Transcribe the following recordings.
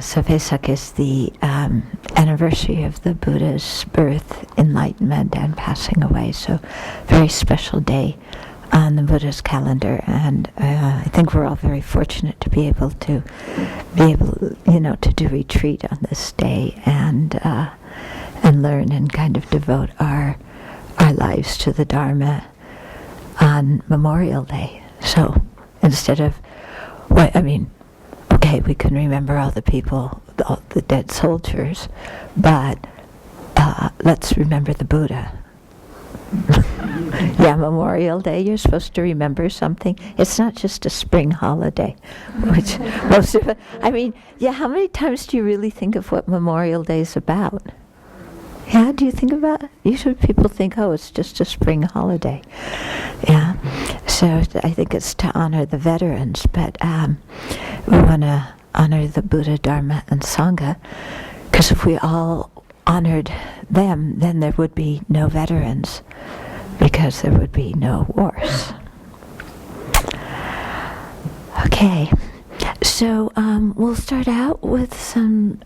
So Vesak is the anniversary of the Buddha's birth, enlightenment, and passing away. So very special day on the Buddha's calendar, and I think we're all very fortunate to be able, to do retreat on this day and learn and kind of devote our lives to the Dharma on Memorial Day. So instead of, okay, we can remember all the people, all the dead soldiers, but let's remember the Buddha. Yeah, Memorial Day, you're supposed to remember something. It's not just a spring holiday, which most of it, how many times do you really think of what Memorial Day is about? Yeah, do you think about it? Usually people think, oh, it's just a spring holiday. Yeah, so I think it's to honor the veterans, but we want to honor the Buddha, Dharma, and Sangha, because if we all honored them, then there would be no veterans, because there would be no wars. Okay, so we'll start out with some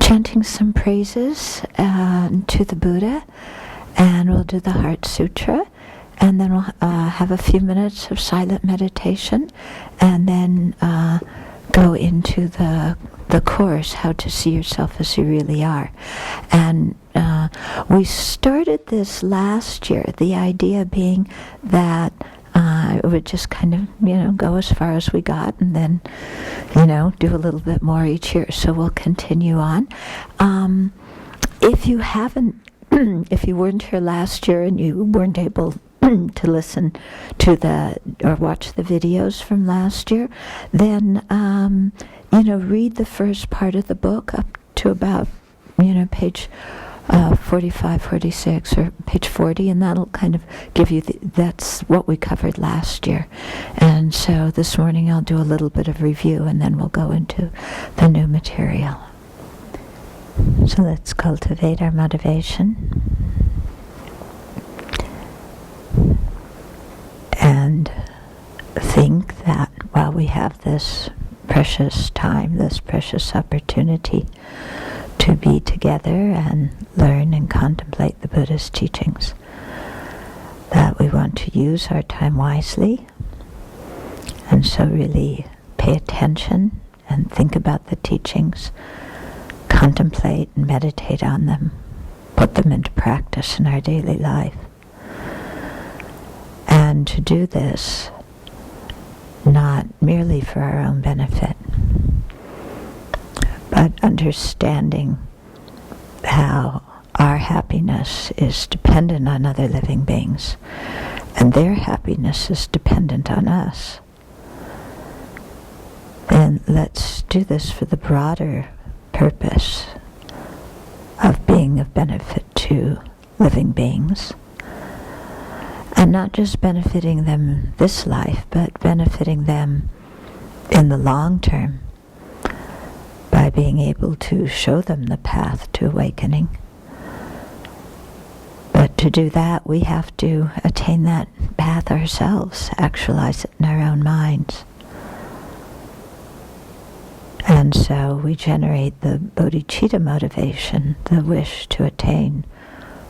chanting some praises to the Buddha, and we'll do the Heart Sutra, and then we'll have a few minutes of silent meditation, and then go into the course, how to see yourself as you really are. And we started this last year, the idea being that it would just kind of, go as far as we got, and then, do a little bit more each year. So we'll continue on. If you haven't, if you weren't here last year and you weren't able to listen to or watch the videos from last year, then, read the first part of the book up to about, page 45, 46, or page 40, and that'll kind of give you, that's what we covered last year. And so this morning I'll do a little bit of review, and then we'll go into the new material. So let's cultivate our motivation. And think that while we have this precious time, this precious opportunity to be together and learn and contemplate the Buddha's teachings, that we want to use our time wisely, and so really pay attention and think about the teachings, contemplate and meditate on them, put them into practice in our daily life. And to do this not merely for our own benefit, but understanding how our happiness is dependent on other living beings, and their happiness is dependent on us. Then let's do this for the broader purpose of being of benefit to living beings, and not just benefiting them this life, but benefiting them in the long term, by being able to show them the path to awakening. But to do that, we have to attain that path ourselves, actualize it in our own minds. And so we generate the bodhicitta motivation, the wish to attain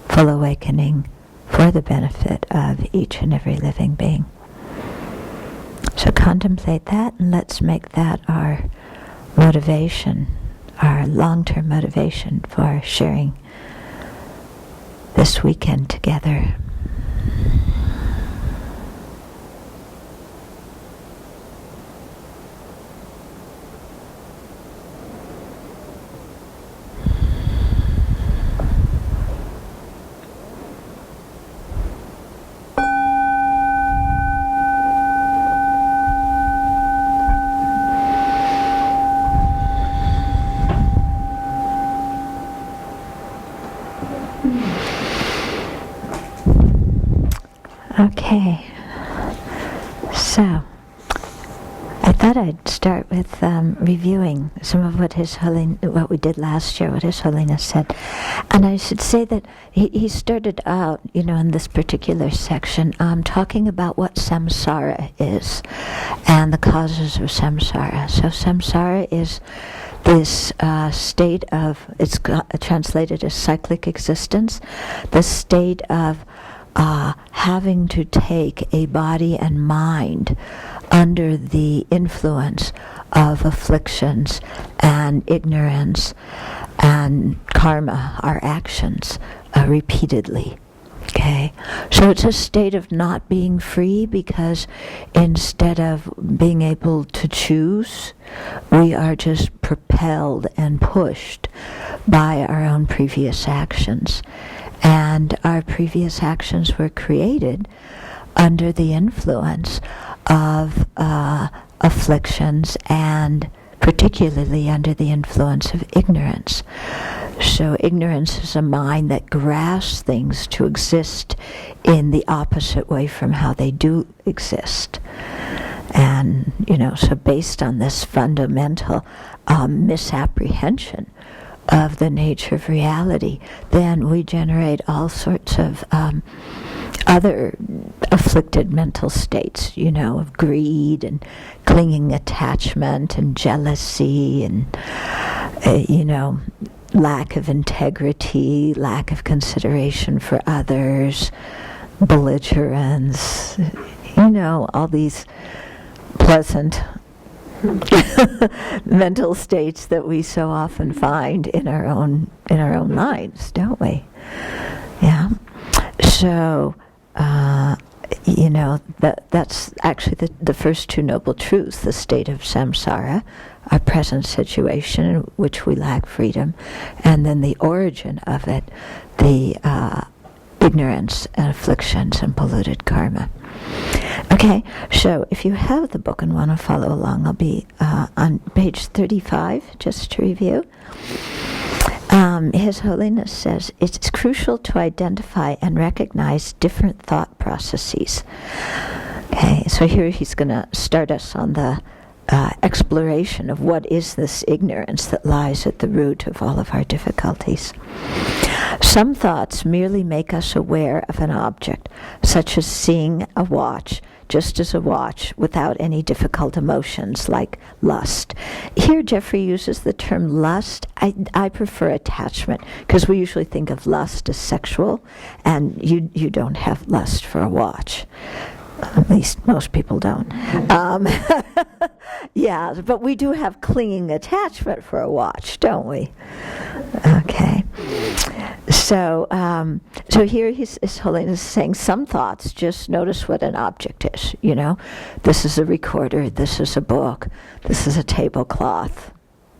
full awakening for the benefit of each and every living being. So contemplate that, and let's make that our motivation, our long-term motivation for sharing this weekend together. Okay, so I thought I'd start with reviewing some of what we did last year, what His Holiness said. And I should say that he started out, in this particular section, talking about what samsara is. and the causes of samsara. So samsara is this state of, it's translated as cyclic existence, the state of having to take a body and mind under the influence of afflictions and ignorance and karma, our actions, repeatedly. Okay, so it's a state of not being free, because instead of being able to choose, we are just propelled and pushed by our own previous actions. And our previous actions were created under the influence of afflictions, and particularly under the influence of ignorance. So ignorance is a mind that grasps things to exist in the opposite way from how they do exist. And, so based on this fundamental misapprehension of the nature of reality, then we generate all sorts of other afflicted mental states, of greed and clinging attachment and jealousy and, lack of integrity, lack of consideration for others, belligerence, all these pleasant mental states that we so often find in our own lives, don't we? Yeah. So, that's actually the first two noble truths: the state of samsara, our present situation in which we lack freedom, and then the origin of it, the ignorance and afflictions and polluted karma. Okay, so if you have the book and want to follow along, I'll be on page 35, just to review. His Holiness says, it's crucial to identify and recognize different thought processes. Okay, so here he's going to start us on the exploration of what is this ignorance that lies at the root of all of our difficulties. Some thoughts merely make us aware of an object, such as seeing a watch, just as a watch, without any difficult emotions like lust. Here Jeffrey uses the term lust. I prefer attachment, because we usually think of lust as sexual, and you don't have lust for a watch. At least most people don't. Yeah, but we do have clinging attachment for a watch, don't we? Okay. So here His Holiness is saying some thoughts, just notice what an object is, This is a recorder, this is a book, this is a tablecloth,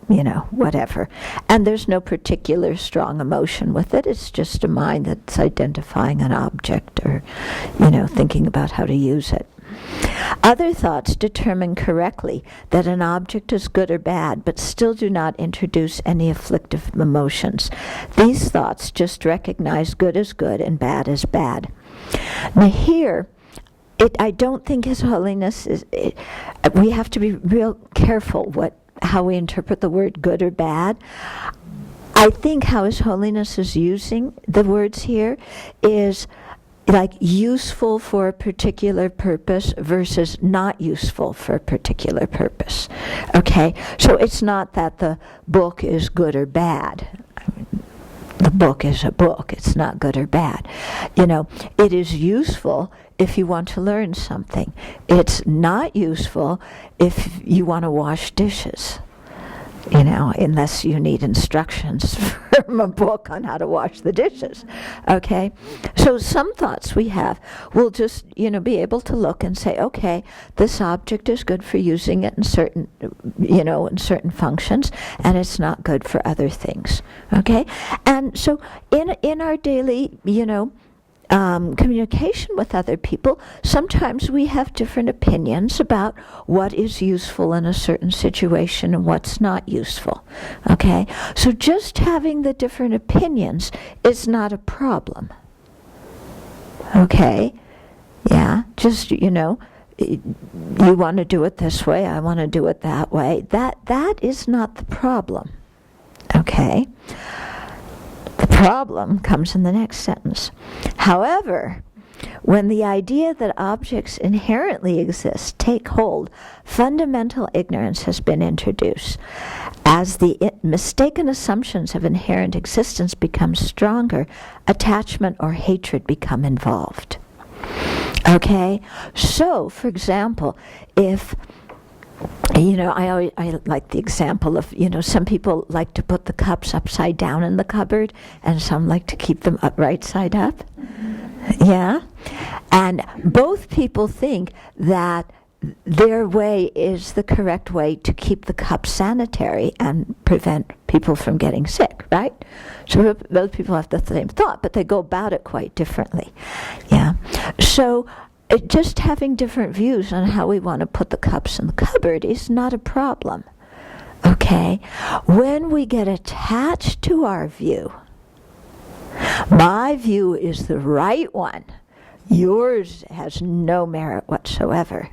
whatever. And there's no particular strong emotion with it. It's just a mind that's identifying an object or, thinking about how to use it. Other thoughts determine correctly that an object is good or bad, but still do not introduce any afflictive emotions. These thoughts just recognize good as good and bad as bad. Now here, I don't think His Holiness is... we have to be real careful how we interpret the word good or bad. I think how His Holiness is using the words here is like useful for a particular purpose versus not useful for a particular purpose. Okay? So it's not that the book is good or bad. The book is a book. It's not good or bad. It is useful if you want to learn something. It's not useful if you want to wash dishes. Unless you need instructions from a book on how to wash the dishes. Okay? So some thoughts we have, we'll just, be able to look and say, okay, this object is good for using it in certain, in certain functions, and it's not good for other things. Okay? And so in our daily, communication with other people, sometimes we have different opinions about what is useful in a certain situation and what's not useful. Okay? So just having the different opinions is not a problem. Okay? Yeah, just, you want to do it this way, I want to do it that way. That is not the problem. Okay? The problem comes in the next sentence. However, when the idea that objects inherently exist take hold, fundamental ignorance has been introduced. As the mistaken assumptions of inherent existence become stronger, attachment or hatred become involved. Okay? So, for example, if I like the example of, some people like to put the cups upside down in the cupboard, and some like to keep them right side up. Yeah? And both people think that their way is the correct way to keep the cups sanitary and prevent people from getting sick, right? So both people have the same thought, but they go about it quite differently. Yeah? So just having different views on how we want to put the cups in the cupboard is not a problem. Okay? When we get attached to our view, my view is the right one, yours has no merit whatsoever.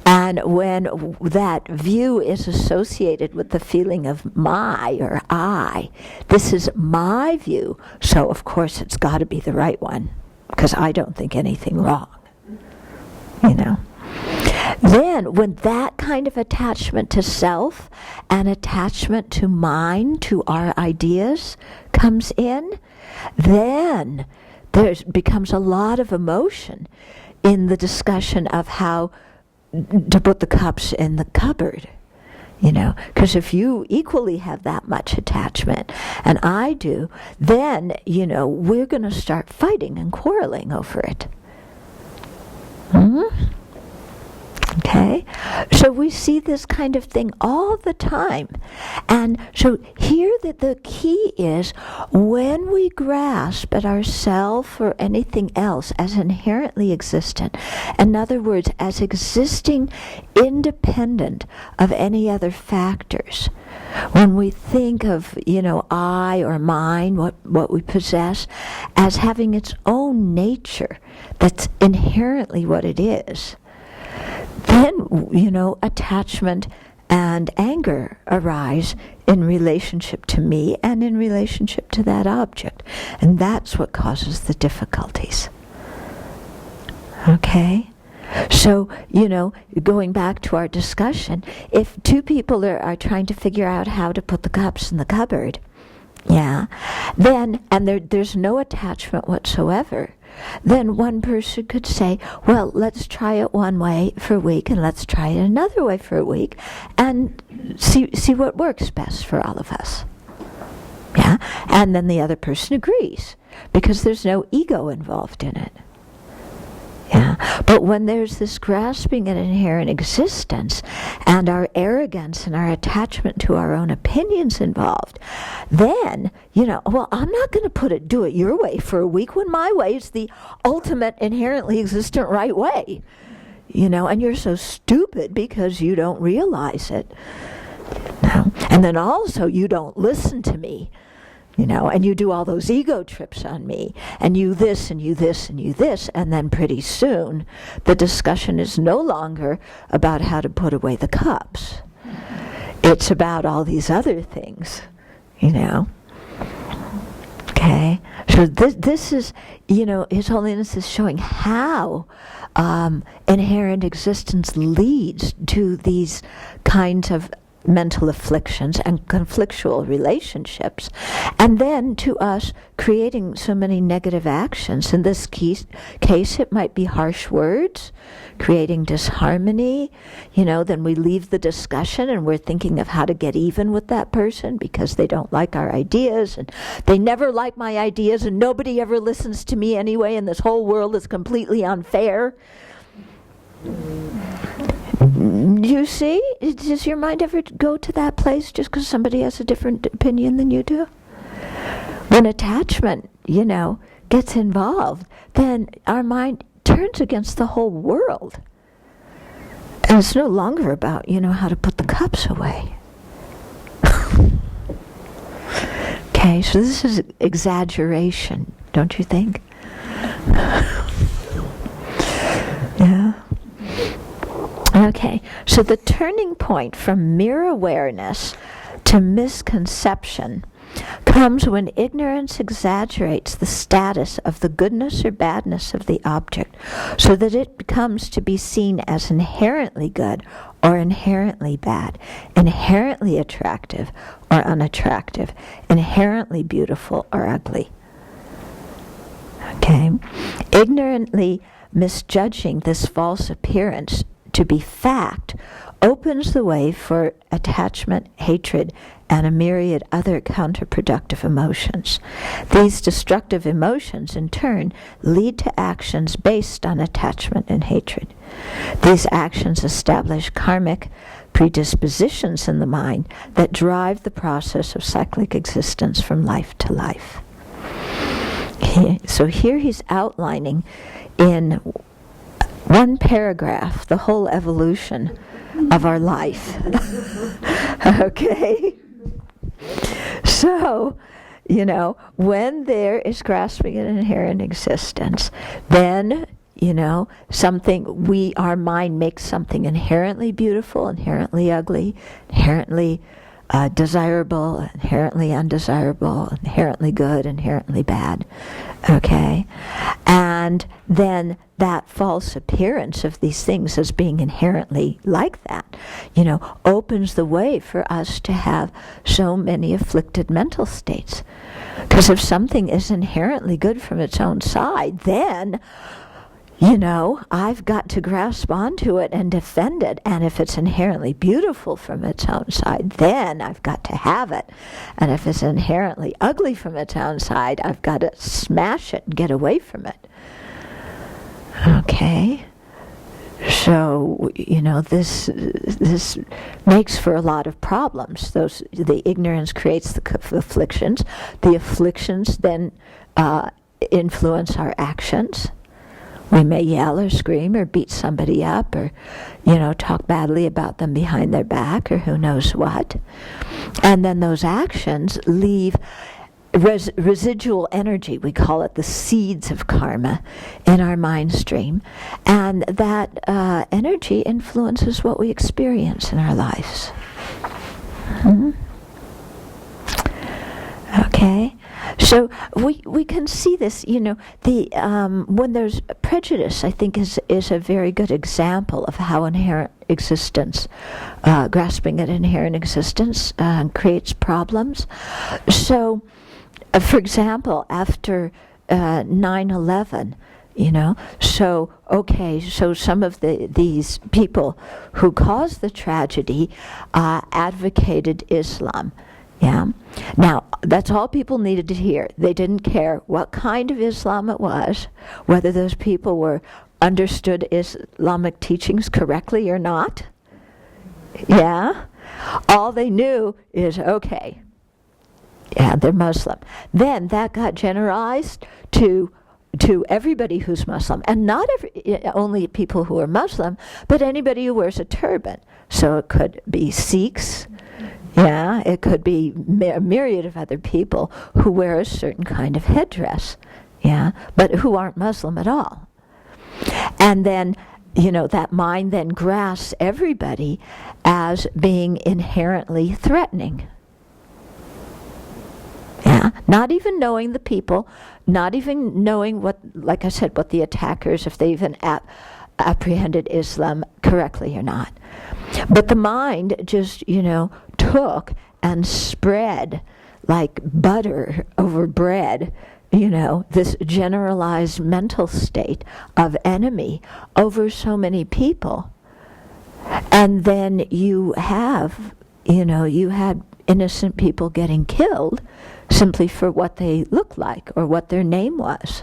And when that view is associated with the feeling of my or I, this is my view, so of course it's got to be the right one, because I don't think anything wrong. Then, when that kind of attachment to self and attachment to mind, to our ideas, comes in, then there becomes a lot of emotion in the discussion of how to put the cups in the cupboard. Because if you equally have that much attachment, and I do, then, we're going to start fighting and quarreling over it. Okay? So we see this kind of thing all the time. And so here the key is, when we grasp at ourself or anything else as inherently existent, in other words, as existing independent of any other factors, when we think of, I or mine, what we possess, as having its own nature, that's inherently what it is, then, attachment and anger arise in relationship to me and in relationship to that object. And that's what causes the difficulties. Okay? So, going back to our discussion, if two people are trying to figure out how to put the cups in the cupboard, yeah, then, and there's no attachment whatsoever, then one person could say, well, let's try it one way for a week, and let's try it another way for a week, and see what works best for all of us. Yeah? And then the other person agrees, because there's no ego involved in it. Yeah. But when there's this grasping at inherent existence, and our arrogance and our attachment to our own opinions involved, then, well, I'm not going to do it your way for a week when my way is the ultimate inherently existent right way. And you're so stupid because you don't realize it. And then also you don't listen to me. And you do all those ego trips on me, and you this, and you this, and you this, and then pretty soon the discussion is no longer about how to put away the cups. It's about all these other things, Okay? So this is, His Holiness is showing how inherent existence leads to these kinds of mental afflictions and conflictual relationships, and then to us creating so many negative actions. In this case it might be harsh words, creating disharmony. Then we leave the discussion and we're thinking of how to get even with that person because they don't like our ideas, and they never like my ideas, and nobody ever listens to me anyway, and this whole world is completely unfair. You see? Does your mind ever go to that place just because somebody has a different opinion than you do? When attachment, gets involved, then our mind turns against the whole world. And it's no longer about, how to put the cups away. Okay, so this is exaggeration, don't you think? Yeah. Okay, so the turning point from mere awareness to misconception comes when ignorance exaggerates the status of the goodness or badness of the object so that it becomes to be seen as inherently good or inherently bad, inherently attractive or unattractive, inherently beautiful or ugly. Okay? Ignorantly misjudging this false appearance to be fact opens the way for attachment, hatred, and a myriad other counterproductive emotions. These destructive emotions, in turn, lead to actions based on attachment and hatred. These actions establish karmic predispositions in the mind that drive the process of cyclic existence from life to life. So here he's outlining in one paragraph the whole evolution of our life. Okay? So, when there is grasping an inherent existence, then, our mind makes something inherently beautiful, inherently ugly, inherently desirable, inherently undesirable, inherently good, inherently bad. Okay? And then that false appearance of these things as being inherently like that, opens the way for us to have so many afflicted mental states. Because if something is inherently good from its own side, then I've got to grasp onto it and defend it. And if it's inherently beautiful from its own side, then I've got to have it. And if it's inherently ugly from its own side, I've got to smash it and get away from it. Okay? So, this makes for a lot of problems. The ignorance creates the afflictions. The afflictions then influence our actions. We may yell or scream or beat somebody up or, talk badly about them behind their back or who knows what. And then those actions leave residual energy, we call it the seeds of karma, in our mind stream. And that energy influences what we experience in our lives. Mm-hmm. Okay? So we can see this, when there's prejudice, I think is a very good example of how inherent existence, grasping at inherent existence, creates problems. So, for example, after 9/11, so some of these people who caused the tragedy advocated Islam. Yeah. Now, that's all people needed to hear. They didn't care what kind of Islam it was, whether those people understood Islamic teachings correctly or not. Yeah. All they knew is, okay, yeah, they're Muslim. Then that got generalized to everybody who's Muslim, and not only people who are Muslim, but anybody who wears a turban. So it could be Sikhs. Yeah, it could be a myriad of other people who wear a certain kind of headdress, yeah, but who aren't Muslim at all. And then, that mind then grasps everybody as being inherently threatening. Yeah, not even knowing the people, not even knowing what the attackers, if they even apprehended Islam correctly or not. But the mind just, took and spread like butter over bread, this generalized mental state of enemy over so many people. And then you had innocent people getting killed simply for what they looked like or what their name was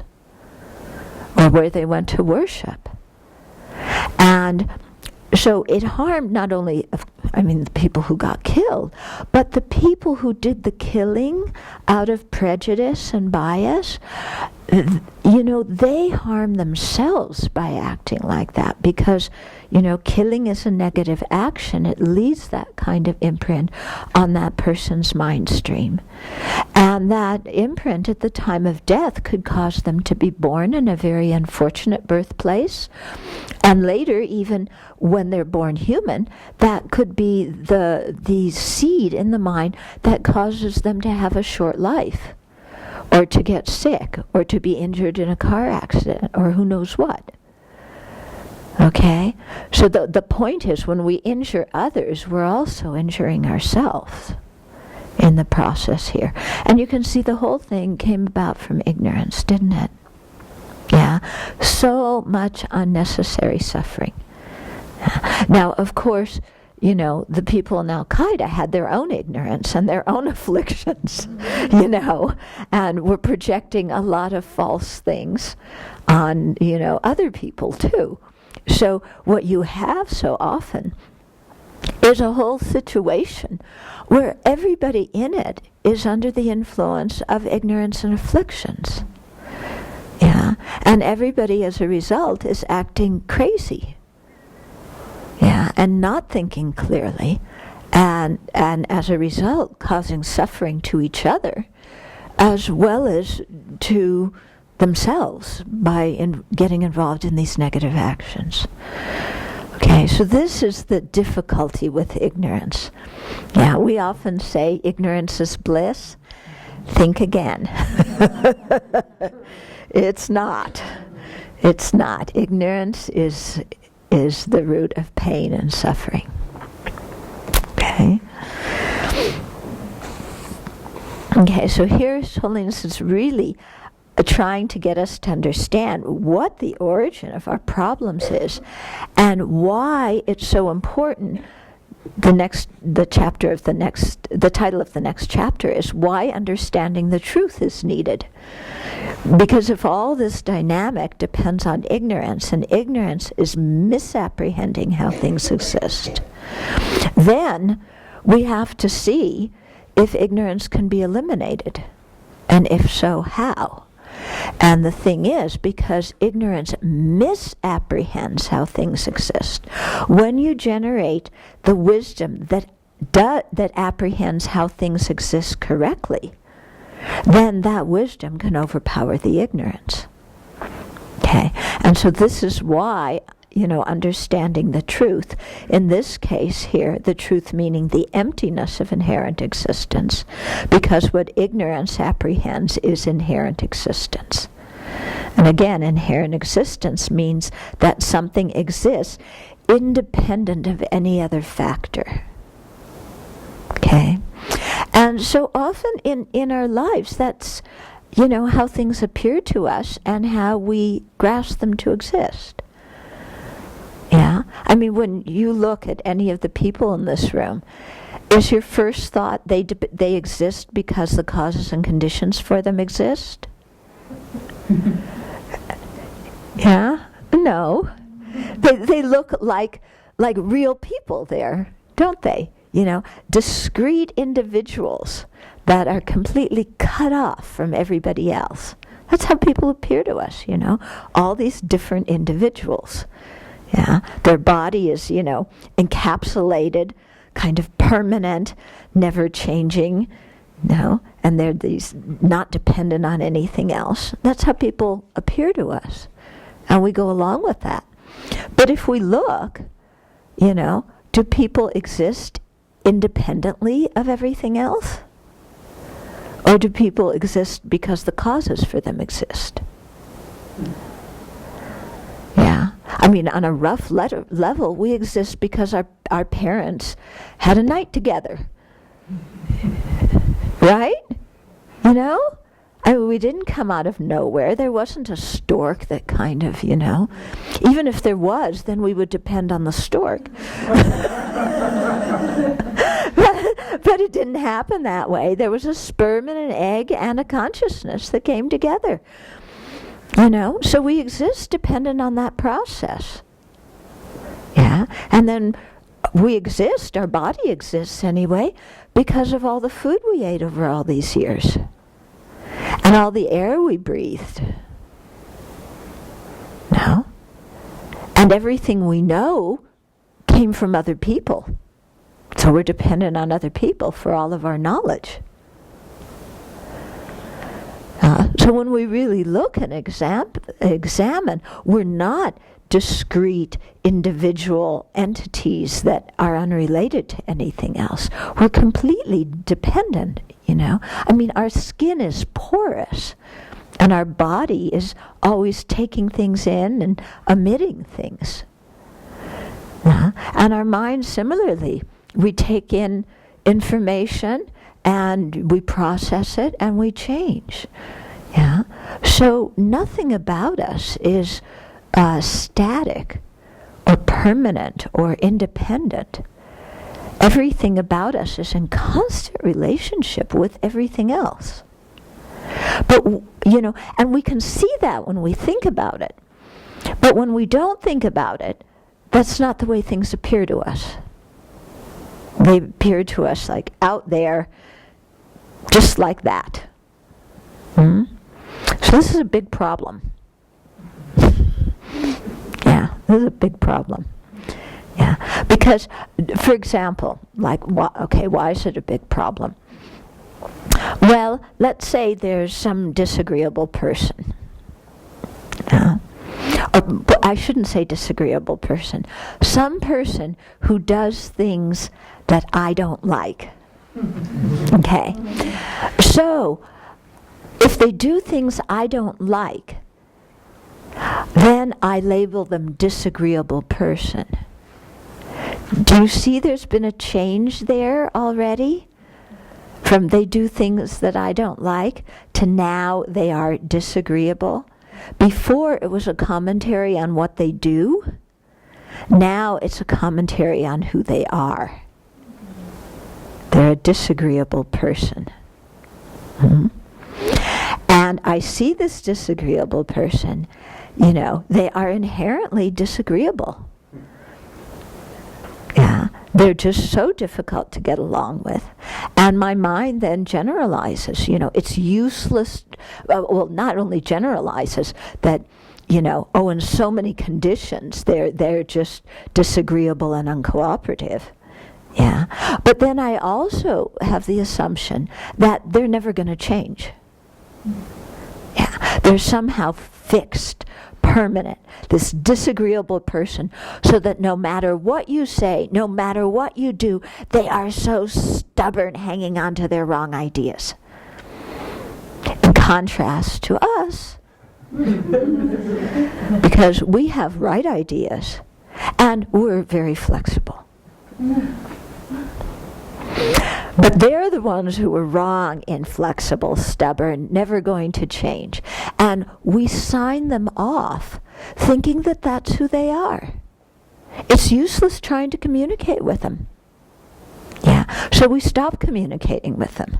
or where they went to worship. And so it harmed not only, the people who got killed, but the people who did the killing out of prejudice and bias, they harm themselves by acting like that because, killing is a negative action. It leaves that kind of imprint on that person's mind stream. And that imprint at the time of death could cause them to be born in a very unfortunate birthplace And later, even when they're born human, that could be the seed in the mind that causes them to have a short life, or to get sick, or to be injured in a car accident, or who knows what. Okay? So the point is, when we injure others, we're also injuring ourselves in the process here. And you can see the whole thing came about from ignorance, didn't it? Yeah, so much unnecessary suffering. Now, of course, the people in Al-Qaeda had their own ignorance and their own afflictions, and were projecting a lot of false things on, other people too. So what you have so often is a whole situation where everybody in it is under the influence of ignorance and afflictions. Yeah, and everybody as a result is acting crazy. Yeah, and not thinking clearly, and as a result causing suffering to each other as well as to themselves by getting involved in these negative actions. Okay, so this is the difficulty with ignorance. Yeah, we often say ignorance is bliss. Think again. It's not. It's not. Ignorance is the root of pain and suffering. Okay? Okay, so here Holiness is really trying to get us to understand what the origin of our problems is and why it's so important. The title of the next chapter is Why Understanding the Truth is Needed. Because if all this dynamic depends on ignorance, and ignorance is misapprehending how things exist, then we have to see if ignorance can be eliminated, and if so, how. And the thing is, because ignorance misapprehends how things exist, when you generate the wisdom that apprehends how things exist correctly, then that wisdom can overpower the ignorance. Okay? And so this is why, understanding the truth, in this case here, the truth meaning the emptiness of inherent existence, because what ignorance apprehends is inherent existence. And again, inherent existence means that something exists independent of any other factor. Okay? And so often in our lives, that's, how things appear to us and how we grasp them to exist. Yeah? I mean, when you look at any of the people in this room, is your first thought they exist because the causes and conditions for them exist? Yeah? No. They look like real people there, don't they? Discrete individuals that are completely cut off from everybody else. That's how people appear to us, all these different individuals. Yeah, their body is, encapsulated, kind of permanent, never changing, and they're these not dependent on anything else. That's how people appear to us, and we go along with that. But if we look, do people exist independently of everything else? Or do people exist because the causes for them exist? Yeah. I mean, on a rough level, we exist because our parents had a night together. Right? I mean, we didn't come out of nowhere. There wasn't a stork that kind of, Even if there was, then we would depend on the stork. But it didn't happen that way. There was a sperm and an egg and a consciousness that came together. So we exist dependent on that process. Yeah? And then we exist, our body exists anyway, because of all the food we ate over all these years. And all the air we breathed. No? And everything we know came from other people. So we're dependent on other people for all of our knowledge. So when we really look and examine, we're not discrete individual entities that are unrelated to anything else. We're completely dependent, I mean, our skin is porous, and our body is always taking things in and emitting things. And our mind, similarly, we take in information and we process it and we change. Yeah. So nothing about us is static or permanent or independent. Everything about us is in constant relationship with everything else. But, and we can see that when we think about it. But when we don't think about it, that's not the way things appear to us. They appear to us like out there, just like that. So this is a big problem. Yeah, this is a big problem. Yeah, because, for example, why is it a big problem? Well, let's say there's some disagreeable person. Or I shouldn't say disagreeable person. Some person who does things that I don't like. Okay? So, if they do things I don't like, then I label them disagreeable person. Do you see there's been a change there already? From they do things that I don't like to now they are disagreeable. Before it was a commentary on what they do. Now it's a commentary on who they are. They're a disagreeable person. And I see this disagreeable person, they are inherently disagreeable. Yeah, they're just so difficult to get along with. And my mind then generalizes, it's useless, not only generalizes that, in so many conditions they're just disagreeable and uncooperative. Yeah, but then I also have the assumption that they're never going to change. Yeah, they're somehow fixed, permanent, this disagreeable person, so that no matter what you say, no matter what you do, they are so stubborn hanging on to their wrong ideas. In contrast to us, because we have right ideas, and we're very flexible. But they're the ones who are wrong, inflexible, stubborn, never going to change. And we sign them off thinking that that's who they are. It's useless trying to communicate with them. Yeah, so we stop communicating with them.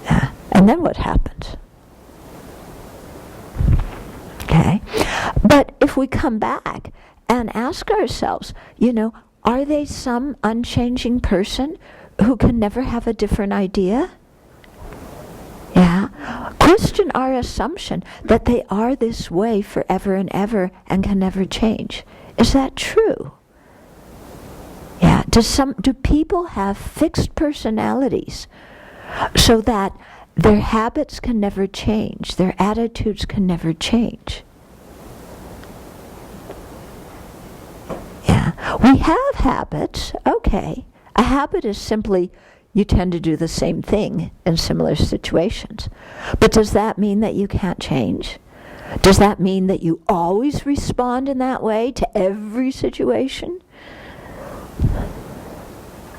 Yeah, and then what happens? Okay, but if we come back and ask ourselves, are they some unchanging person who can never have a different idea? Yeah. Question our assumption that they are this way forever and ever and can never change. Is that true? Yeah. Do people have fixed personalities so that their habits can never change, their attitudes can never change? We have habits, okay. A habit is simply you tend to do the same thing in similar situations. But does that mean that you can't change? Does that mean that you always respond in that way to every situation?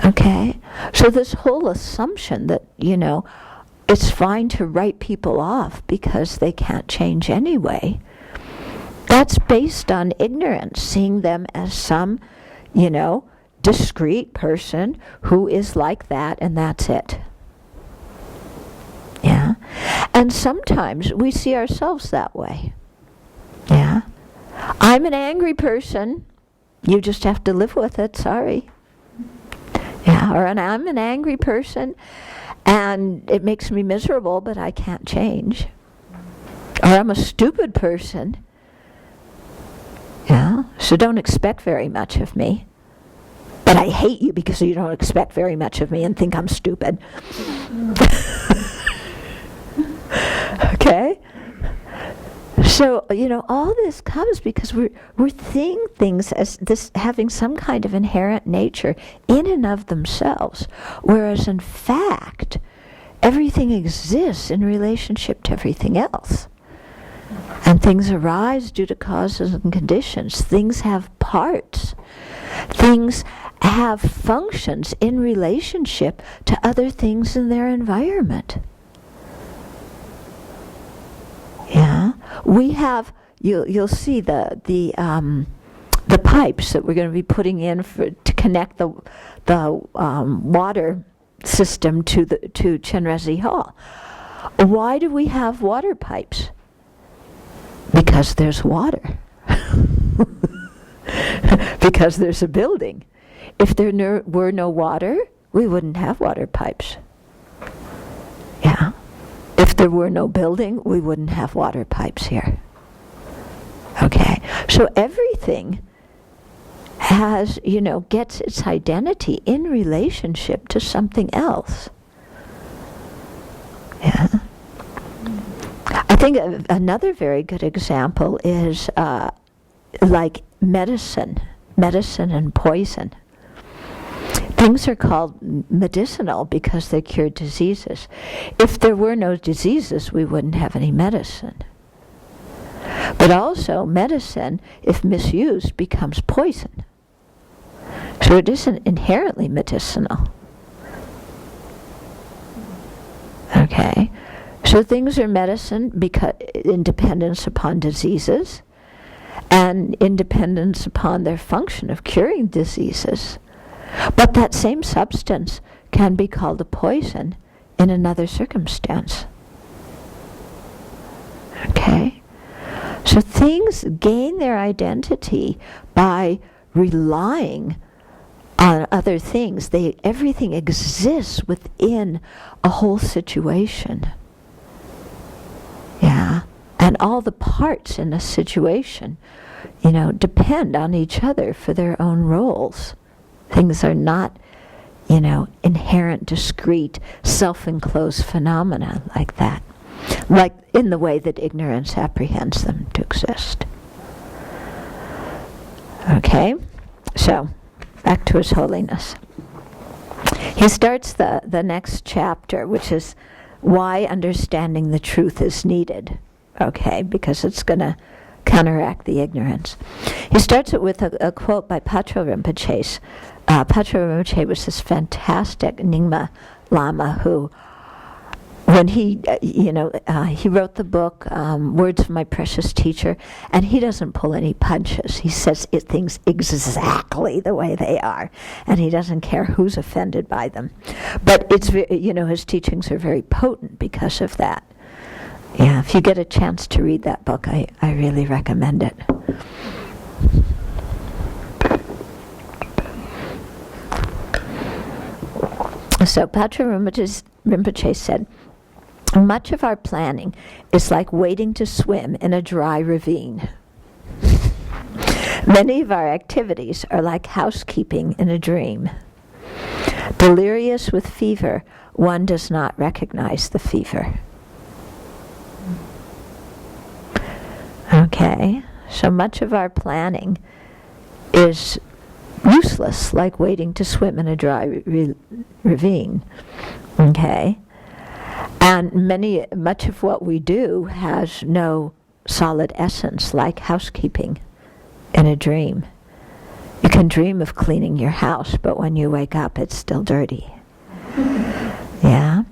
Okay. So this whole assumption that, it's fine to write people off because they can't change anyway, that's based on ignorance, seeing them as some, discrete person who is like that and that's it. Yeah. And sometimes we see ourselves that way. Yeah. I'm an angry person. You just have to live with it, sorry. Yeah. Or I'm an angry person and it makes me miserable, but I can't change. Or I'm a stupid person. Yeah, so don't expect very much of me. But I hate you because you don't expect very much of me and think I'm stupid. Okay? So, all this comes because we're seeing things as this having some kind of inherent nature in and of themselves, whereas in fact, everything exists in relationship to everything else. And things arise due to causes and conditions. Things have parts. Things have functions in relationship to other things in their environment. Yeah, we have. You'll see the pipes that we're going to be putting in to connect the water system to Chenrezig Hall. Why do we have water pipes? Because there's water. Because there's a building. If there were no water, we wouldn't have water pipes. Yeah. If there were no building, we wouldn't have water pipes here. Okay. So everything has, gets its identity in relationship to something else. Yeah. I think another very good example is like medicine and poison. Things are called medicinal because they cure diseases. If there were no diseases, we wouldn't have any medicine. But also, medicine, if misused, becomes poison. So it isn't inherently medicinal. Okay? So things are medicine because in dependence upon diseases and in dependence upon their function of curing diseases. But that same substance can be called a poison in another circumstance. Okay? So things gain their identity by relying on other things. Everything exists within a whole situation. Yeah? And all the parts in a situation, depend on each other for their own roles. Things are not, inherent, discrete, self-enclosed phenomena like that. Like in the way that ignorance apprehends them to exist. Okay? So, back to His Holiness. He starts the next chapter, which is why understanding the truth is needed. Okay? Because it's going to counteract the ignorance. He starts it with a quote by Patrul Rinpoche. Patrul Rinpoche was this fantastic Nyingma Lama who, when he wrote the book, Words of My Precious Teacher, and he doesn't pull any punches. He says things exactly the way they are, and he doesn't care who's offended by them. But it's, his teachings are very potent because of that. Yeah, if you get a chance to read that book, I really recommend it. So Patrul Rinpoche said, much of our planning is like waiting to swim in a dry ravine. Many of our activities are like housekeeping in a dream. Delirious with fever, one does not recognize the fever. Okay, so much of our planning is useless, like waiting to swim in a dry ravine. Okay, and much of what we do has no solid essence, like housekeeping in a dream. You can dream of cleaning your house, but when you wake up, it's still dirty. Yeah,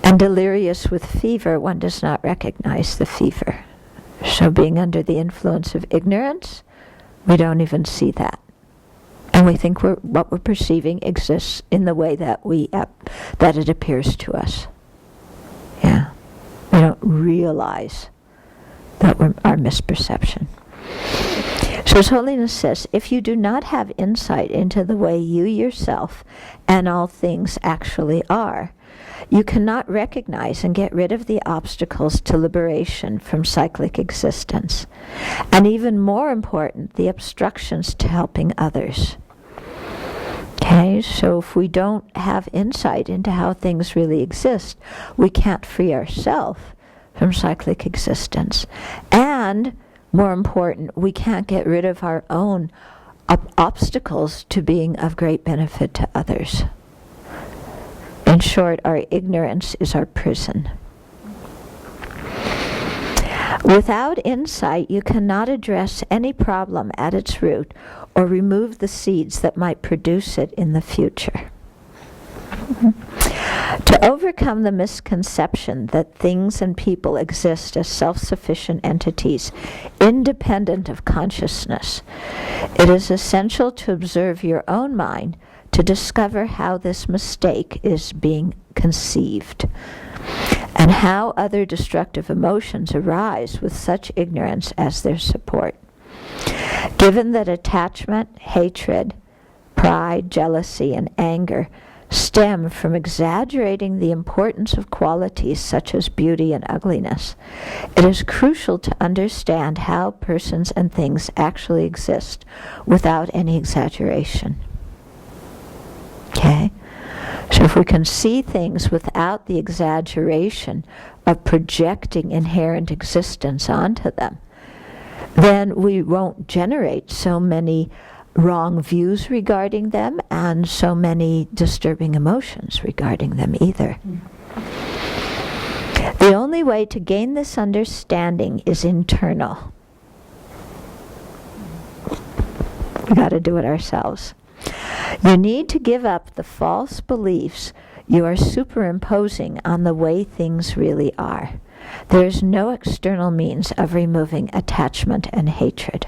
and delirious with fever, one does not recognize the fever. So being under the influence of ignorance, we don't even see that. And we think what we're perceiving exists in the way that that it appears to us. Yeah. We don't realize that our misperception. So His Holiness says, if you do not have insight into the way you yourself and all things actually are, you cannot recognize and get rid of the obstacles to liberation from cyclic existence, and even more important, the obstructions to helping others. Okay, so if we don't have insight into how things really exist, we can't free ourselves from cyclic existence. And And, more important, we can't get rid of our own obstacles to being of great benefit to others. In short, our ignorance is our prison. Without insight, you cannot address any problem at its root or remove the seeds that might produce it in the future. To overcome the misconception that things and people exist as self-sufficient entities, independent of consciousness, it is essential to observe your own mind to discover how this mistake is being conceived, and how other destructive emotions arise with such ignorance as their support. Given that attachment, hatred, pride, jealousy, and anger stem from exaggerating the importance of qualities such as beauty and ugliness, it is crucial to understand how persons and things actually exist without any exaggeration. Okay? So if we can see things without the exaggeration of projecting inherent existence onto them, then we won't generate so many wrong views regarding them and so many disturbing emotions regarding them either. The only way to gain this understanding is internal. We got to do it ourselves. You need to give up the false beliefs you are superimposing on the way things really are. There is no external means of removing attachment and hatred.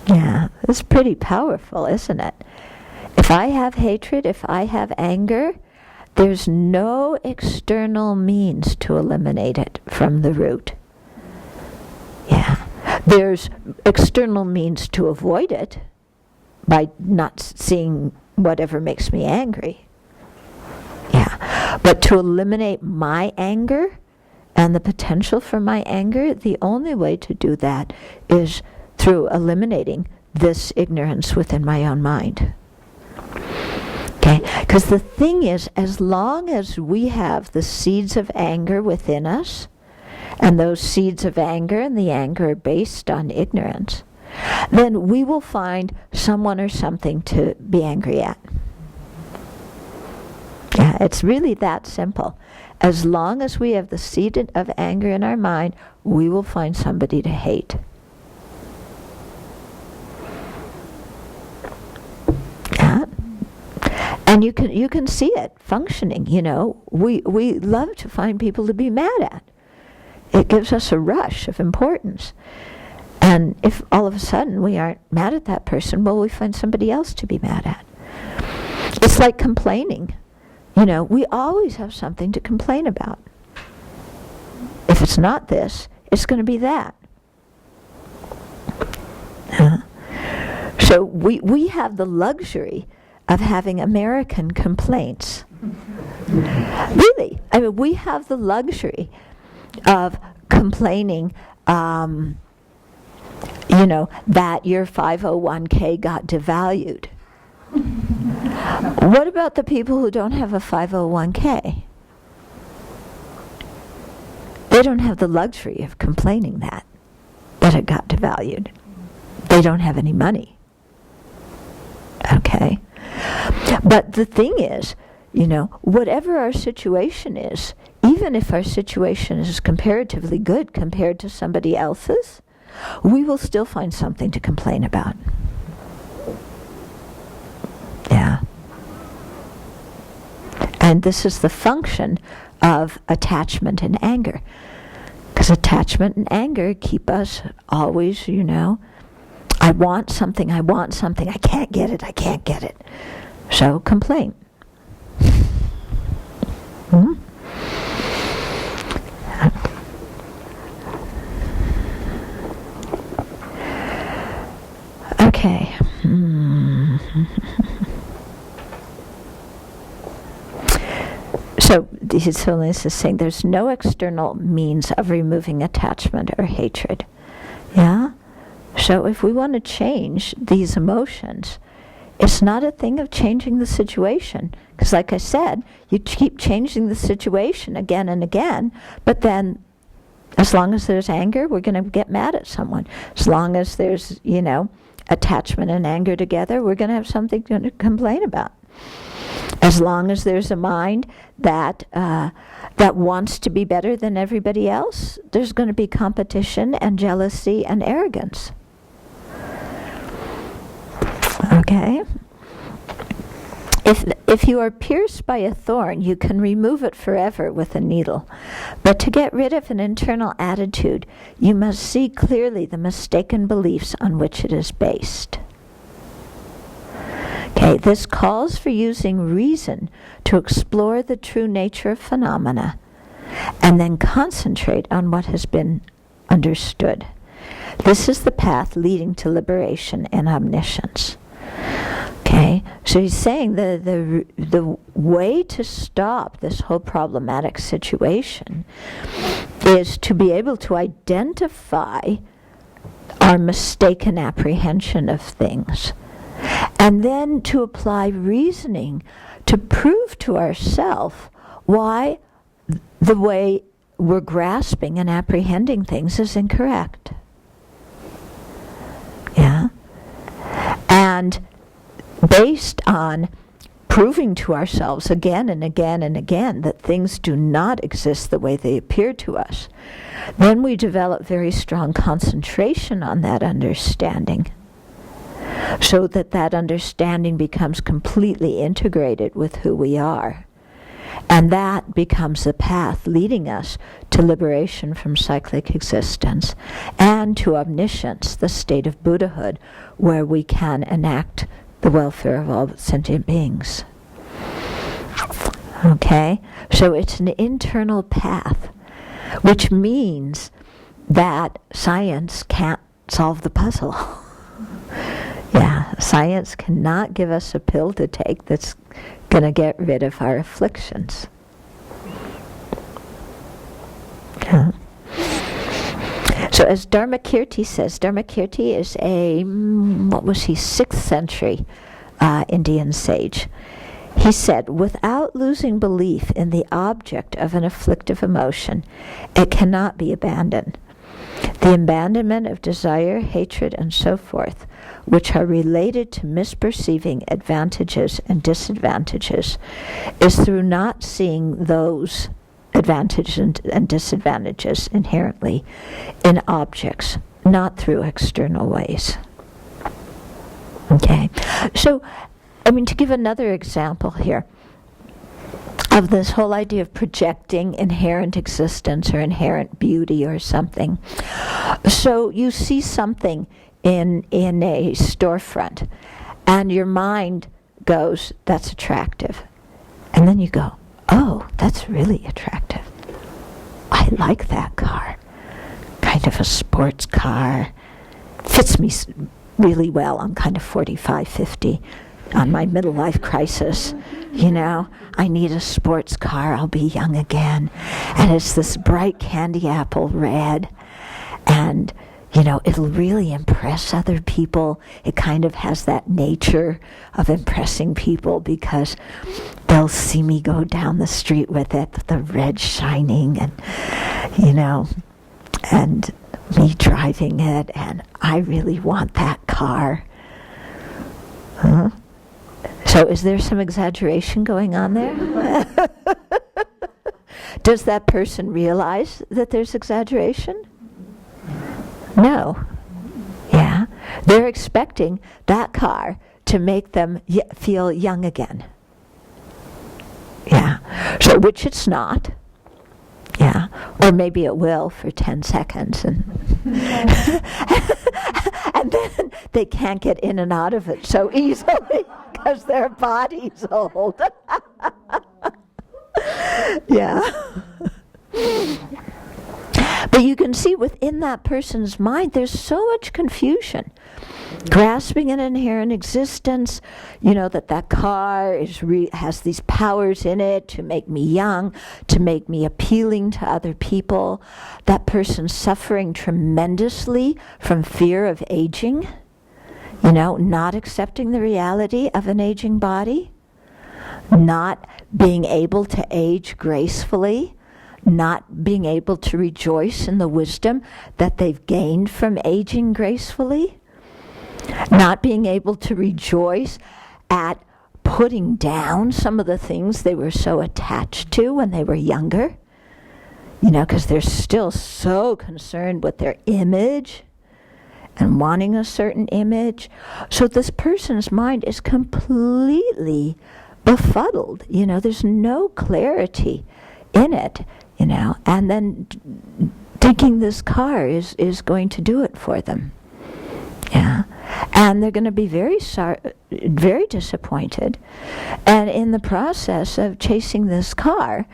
Yeah, it's pretty powerful, isn't it? If I have hatred, if I have anger, there's no external means to eliminate it from the root. Yeah. There's external means to avoid it by not seeing whatever makes me angry. Yeah. But to eliminate my anger and the potential for my anger, the only way to do that is through eliminating this ignorance within my own mind. Okay? Because the thing is, as long as we have the seeds of anger within us, and those seeds of anger and the anger are based on ignorance, then we will find someone or something to be angry at. Yeah, it's really that simple. As long as we have the seed of anger in our mind, we will find somebody to hate. Yeah. And you can see it functioning, you know. We love to find people to be mad at. It gives us a rush of importance. And if all of a sudden we aren't mad at that person, well, we find somebody else to be mad at. It's like complaining. You know, we always have something to complain about. If it's not this, it's going to be that. So we have the luxury of having American complaints. Really. I mean, we have the luxury of complaining, that your 501k got devalued. What about the people who don't have a 501k? They don't have the luxury of complaining that it got devalued. They don't have any money. Okay? But the thing is, whatever our situation is, even if our situation is comparatively good compared to somebody else's, we will still find something to complain about. Yeah. And this is the function of attachment and anger. Because attachment and anger keep us always, I want something, I can't get it. So complain. Hmm? Okay. So his Holiness is saying there's no external means of removing attachment or hatred. Yeah? So if we want to change these emotions, it's not a thing of changing the situation. Because like I said, you keep changing the situation again and again, but then As long as there's anger, we're going to get mad at someone. As long as there's, attachment and anger together, we're going to have something to complain about. As long as there's a mind that wants to be better than everybody else, there's going to be competition and jealousy and arrogance. Okay? If you are pierced by a thorn, you can remove it forever with a needle. But to get rid of an internal attitude, you must see clearly the mistaken beliefs on which it is based. Okay, this calls for using reason to explore the true nature of phenomena and then concentrate on what has been understood. This is the path leading to liberation and omniscience. Okay, so he's saying the way to stop this whole problematic situation is to be able to identify our mistaken apprehension of things, and then to apply reasoning to prove to ourselves why the way we're grasping and apprehending things is incorrect. Yeah? And based on proving to ourselves again and again and again that things do not exist the way they appear to us, then we develop very strong concentration on that understanding, so that that understanding becomes completely integrated with who we are. And that becomes the path leading us to liberation from cyclic existence and to omniscience, the state of Buddhahood, where we can enact the welfare of all sentient beings. Okay? So it's an internal path, which means that science can't solve the puzzle. Yeah, science cannot give us a pill to take that's going to get rid of our afflictions. Yeah. So as Dharmakirti says, Dharmakirti is a, 6th century Indian sage. He said, without losing belief in the object of an afflictive emotion, it cannot be abandoned. The abandonment of desire, hatred, and so forth, which are related to misperceiving advantages and disadvantages, is through not seeing those advantages and disadvantages inherently in objects, not through external ways. Okay, so, to give another example here of this whole idea of projecting inherent existence or inherent beauty or something. So you see something in a storefront, and your mind goes, that's attractive. And then you go, oh, that's really attractive. I like that car. Kind of a sports car. Fits me really well. I'm kind of 45, 50 on my middle life crisis. I need a sports car. I'll be young again. And it's this bright candy apple red. And it'll really impress other people. It kind of has that nature of impressing people because they'll see me go down the street with it, the red shining, and, and me driving it, and I really want that car. Huh? So is there some exaggeration going on there? Does that person realize that there's exaggeration? No. Yeah. They're expecting that car to make them feel young again. Yeah. So, which it's not. Yeah. Or maybe it will for 10 seconds. And and then they can't get in and out of it so easily because their body's old. Yeah. But you can see within that person's mind, there's so much confusion. Grasping an inherent existence, that car has these powers in it to make me young, to make me appealing to other people. That person's suffering tremendously from fear of aging, not accepting the reality of an aging body, not being able to age gracefully, not being able to rejoice in the wisdom that they've gained from aging gracefully, not being able to rejoice at putting down some of the things they were so attached to when they were younger, because they're still so concerned with their image and wanting a certain image. So this person's mind is completely befuddled. There's no clarity in it, and then thinking this car is going to do it for them. Yeah. And they're going to be very very disappointed. And in the process of chasing this car,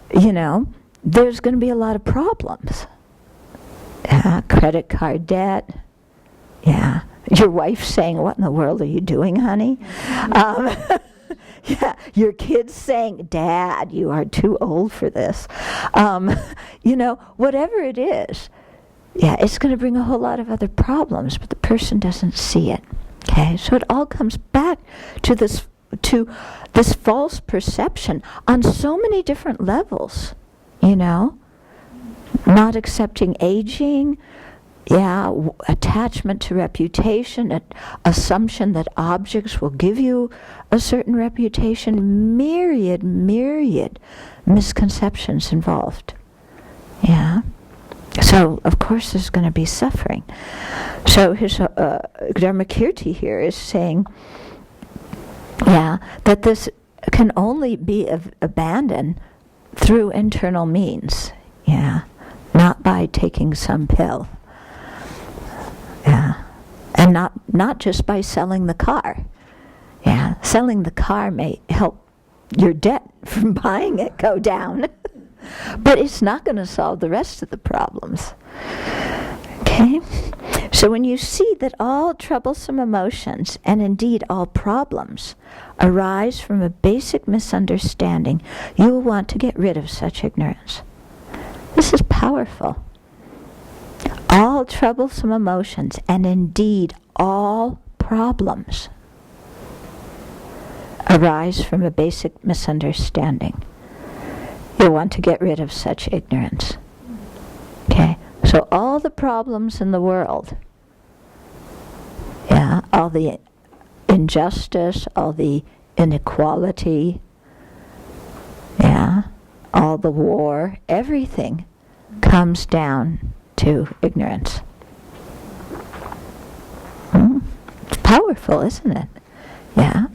there's going to be a lot of problems. Credit card debt. Yeah. Your wife saying, "What in the world are you doing, honey?" Yeah. Your kids saying, "Dad, you are too old for this." Whatever it is. Yeah, it's going to bring a whole lot of other problems, but the person doesn't see it. Okay, so it all comes back to this false perception on so many different levels. Not accepting aging, attachment to reputation, assumption that objects will give you a certain reputation, myriad misconceptions involved. Yeah. So, of course, there's going to be suffering. So his Chandrakirti here is saying, that this can only be abandoned through internal means. Yeah, not by taking some pill. Yeah, and not just by selling the car. Yeah, selling the car may help your debt from buying it go down. But it's not going to solve the rest of the problems. Okay? So when you see that all troublesome emotions, and indeed all problems, arise from a basic misunderstanding, you will want to get rid of such ignorance. This is powerful. All troublesome emotions, and indeed all problems, arise from a basic misunderstanding. You'll want to get rid of such ignorance. Okay? So all the problems in the world, all the injustice, all the inequality, all the war, everything comes down to ignorance. It's powerful, isn't it? Yeah?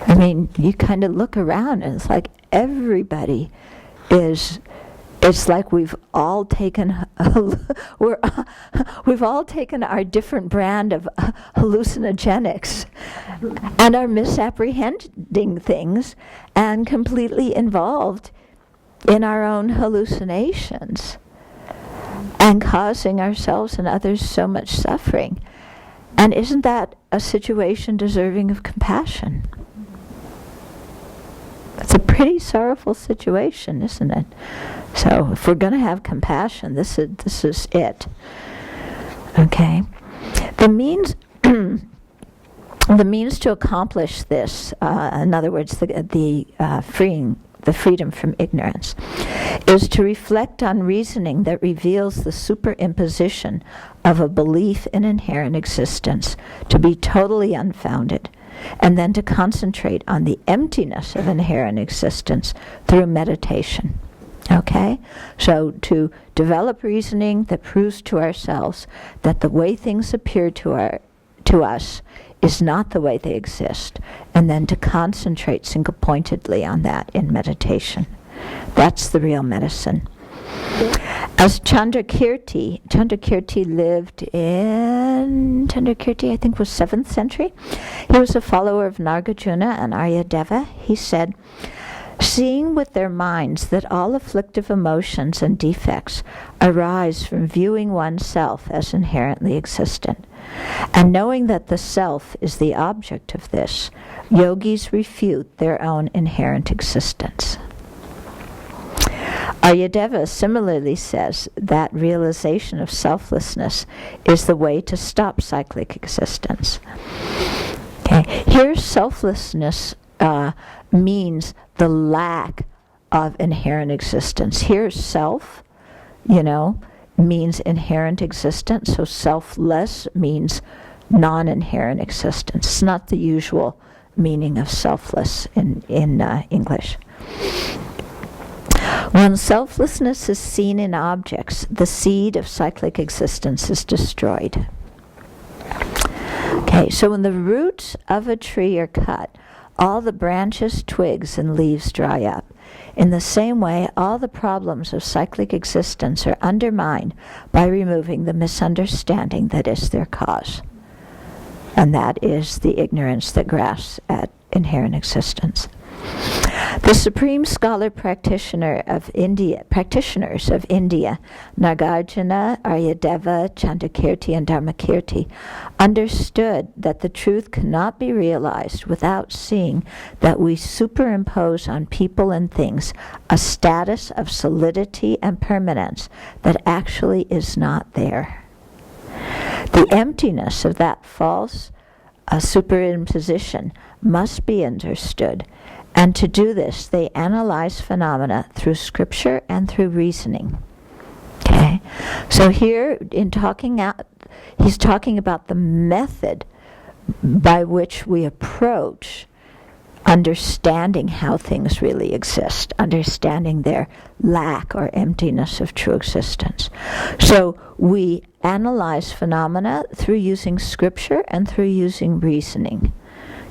I mean, you kind of look around and it's like everybody it's like we've all taken we've all taken our different brand of hallucinogenics and are misapprehending things and completely involved in our own hallucinations and causing ourselves and others so much suffering. And isn't that a situation deserving of compassion? It's a pretty sorrowful situation, isn't it? So if we're going to have compassion, this is it. Okay? The means to accomplish this, in other words, the freedom from ignorance, is to reflect on reasoning that reveals the superimposition of a belief in inherent existence to be totally unfounded, and then to concentrate on the emptiness of inherent existence through meditation. Okay? So to develop reasoning that proves to ourselves that the way things appear to us is not the way they exist, and then to concentrate single-pointedly on that in meditation. That's the real medicine. As Chandrakirti lived in, I think was 7th century. He was a follower of Nagarjuna and Aryadeva. He said, seeing with their minds that all afflictive emotions and defects arise from viewing oneself as inherently existent, and knowing that the self is the object of this, yogis refute their own inherent existence. Aryadeva similarly says that realization of selflessness is the way to stop cyclic existence. Okay. Here, selflessness means the lack of inherent existence. Here, self, means inherent existence, so selfless means non-inherent existence. It's not the usual meaning of selfless in English. When selflessness is seen in objects, the seed of cyclic existence is destroyed. Okay, so when the roots of a tree are cut, all the branches, twigs, and leaves dry up. In the same way, all the problems of cyclic existence are undermined by removing the misunderstanding that is their cause. And that is the ignorance that grasps at inherent existence. The supreme scholar practitioners of India, Nagarjuna, Aryadeva, Chandrakirti, and Dharmakirti, understood that the truth cannot be realized without seeing that we superimpose on people and things a status of solidity and permanence that actually is not there. The emptiness of that false superimposition must be understood, and to do this they analyze phenomena through scripture and through reasoning. Okay, so here he's talking about the method by which we approach understanding how things really exist, understanding their lack or emptiness of true existence. So we analyze phenomena through using scripture and through using reasoning.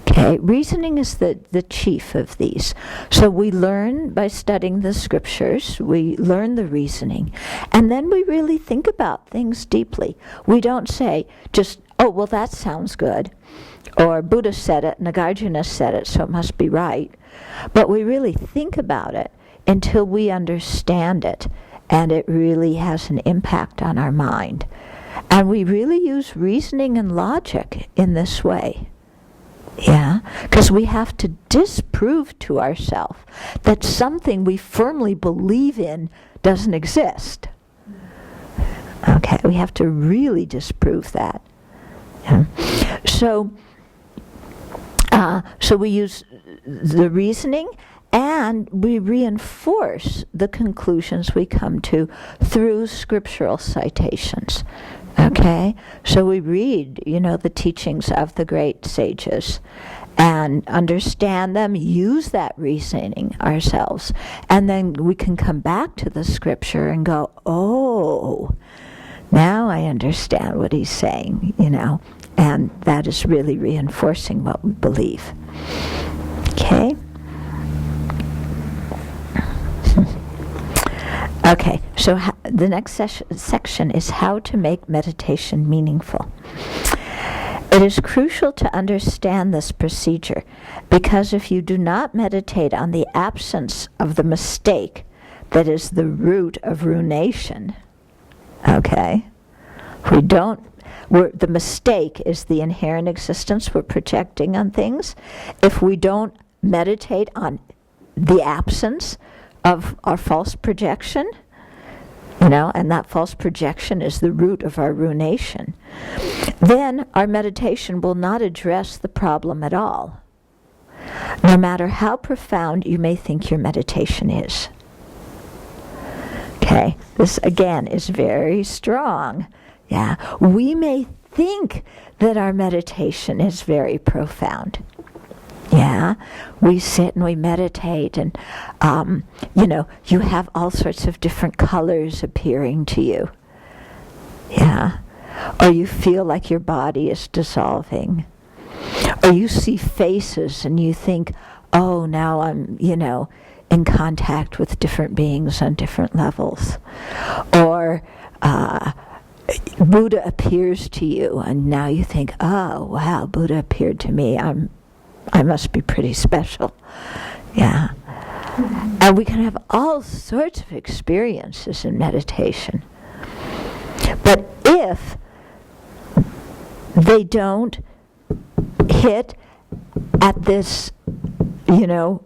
Okay, reasoning is the chief of these. So we learn by studying the scriptures, we learn the reasoning, and then we really think about things deeply. We don't say just, oh, well, that sounds good, or Buddha said it, Nagarjuna said it, so it must be right. But we really think about it until we understand it, and it really has an impact on our mind. And we really use reasoning and logic in this way. Yeah, because we have to disprove to ourselves that something we firmly believe in doesn't exist. Okay, we have to really disprove that. Yeah. So we use the reasoning, and we reinforce the conclusions we come to through scriptural citations. Okay, so we read, the teachings of the great sages and understand them, use that reasoning ourselves, and then we can come back to the scripture and go, oh, now I understand what he's saying, and that is really reinforcing what we believe. Okay? Okay, so the next section is how to make meditation meaningful. It is crucial to understand this procedure, because if you do not meditate on the absence of the mistake that is the root of ruination, okay, the mistake is the inherent existence we're projecting on things. If we don't meditate on the absence of our false projection, and that false projection is the root of our ruination, then our meditation will not address the problem at all, no matter how profound you may think your meditation is. Okay, this again is very strong. Yeah, we may think that our meditation is very profound. Yeah, we sit and we meditate, and you have all sorts of different colors appearing to you. Yeah, or you feel like your body is dissolving, or you see faces and you think, oh, now I'm in contact with different beings on different levels, or Buddha appears to you and now you think, oh wow, Buddha appeared to me, I must be pretty special. Yeah. And we can have all sorts of experiences in meditation. But if they don't hit at this,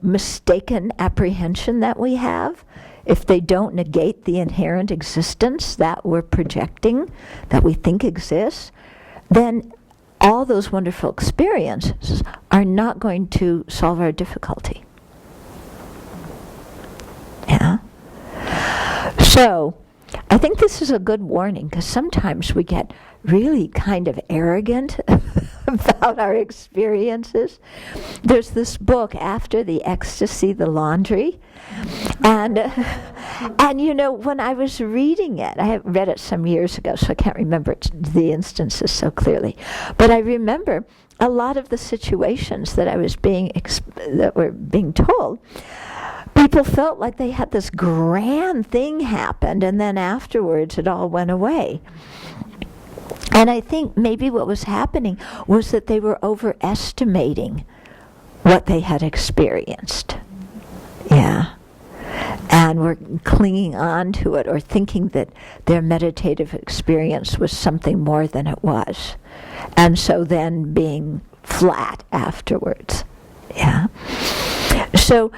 mistaken apprehension that we have, if they don't negate the inherent existence that we're projecting, that we think exists, then all those wonderful experiences are not going to solve our difficulty. So, I think this is a good warning, because sometimes we get really kind of arrogant about our experiences. There's this book, After the Ecstasy, the Laundry, and when I was reading it, I read it some years ago, so I can't remember the instances so clearly, but I remember a lot of the situations that I was that were being told. People felt like they had this grand thing happen, and then afterwards it all went away. And I think maybe what was happening was that they were overestimating what they had experienced. Yeah. And were clinging on to it, or thinking that their meditative experience was something more than it was. And so then being flat afterwards. Yeah. So,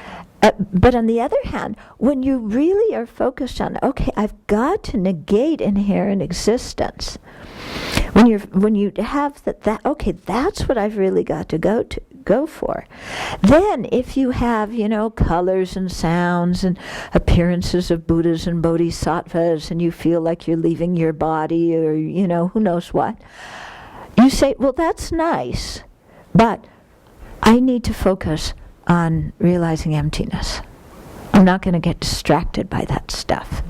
but on the other hand, when you really are focused on, okay, I've got to negate inherent existence. When you have that okay, that's what I've really got to go for. Then if you have, colors and sounds and appearances of Buddhas and Bodhisattvas, and you feel like you're leaving your body, or, who knows what, you say, well, that's nice, but I need to focus on realizing emptiness. I'm not going to get distracted by that stuff.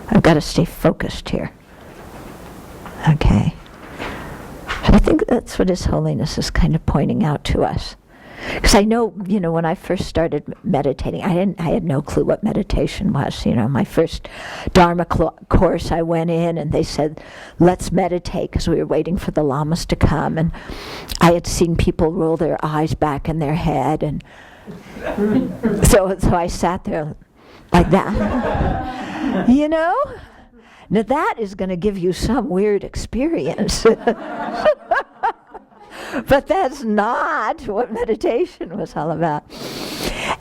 I've got to stay focused here. Okay. I think that's what His Holiness is kind of pointing out to us. Because I know, when I first started meditating, I had no clue what meditation was. My first Dharma course, I went in and they said, let's meditate, because we were waiting for the lamas to come. And I had seen people roll their eyes back in their head, and so I sat there like that. Now that is going to give you some weird experience. But that's not what meditation was all about.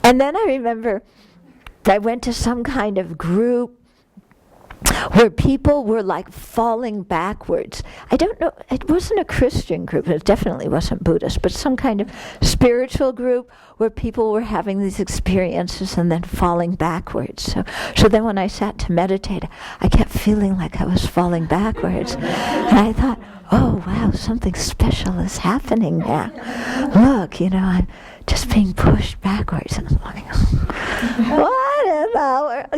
And then I remember I went to some kind of group where people were like falling backwards. I don't know, it wasn't a Christian group, it definitely wasn't Buddhist, but some kind of spiritual group where people were having these experiences and then falling backwards. So then when I sat to meditate, I kept feeling like I was falling backwards. And I thought, oh wow, something special is happening now. Look, I'm just being pushed backwards. And I'm like, what about,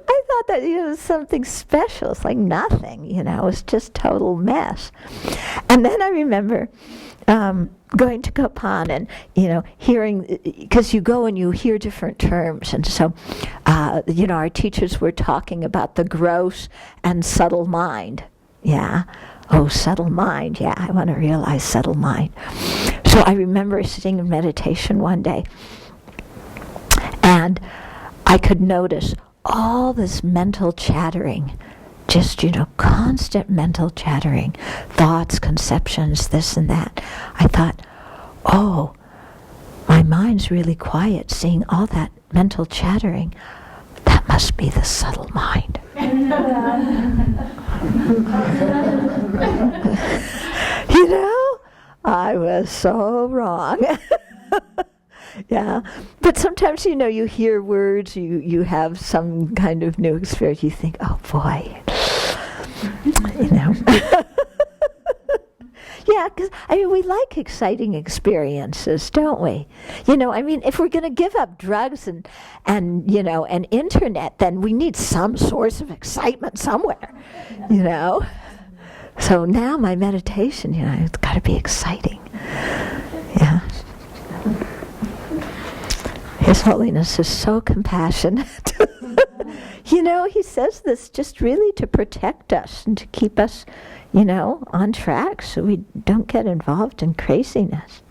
I thought that it was something special. It's like nothing, it was just total mess. And then I remember going to Kopan and, hearing, because you go and you hear different terms. And so, our teachers were talking about the gross and subtle mind. Yeah. Oh, subtle mind. Yeah, I want to realize subtle mind. So I remember sitting in meditation one day, and I could notice all this mental chattering, just, constant mental chattering, thoughts, conceptions, this and that. I thought, oh, my mind's really quiet, seeing all that mental chattering. That must be the subtle mind. I was so wrong. Yeah, but sometimes, you hear words, you have some kind of new experience, you think, oh boy, Yeah, because, we like exciting experiences, don't we? If we're going to give up drugs and internet, then we need some source of excitement somewhere, So now my meditation, it's got to be exciting. Yeah. His Holiness is so compassionate. He says this just really to protect us and to keep us, on track so we don't get involved in craziness.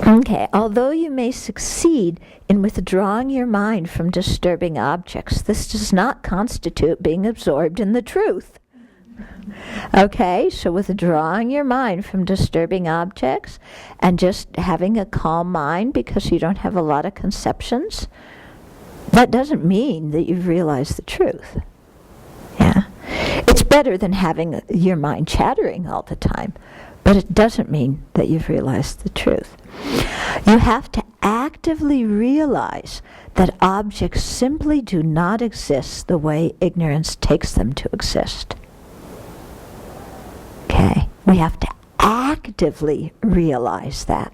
Okay, although you may succeed in withdrawing your mind from disturbing objects, this does not constitute being absorbed in the truth. Okay, so withdrawing your mind from disturbing objects and just having a calm mind because you don't have a lot of conceptions, that doesn't mean that you've realized the truth. Yeah. It's better than having your mind chattering all the time, but it doesn't mean that you've realized the truth. You have to act actively realize that objects simply do not exist the way ignorance takes them to exist. Okay? We have to actively realize that.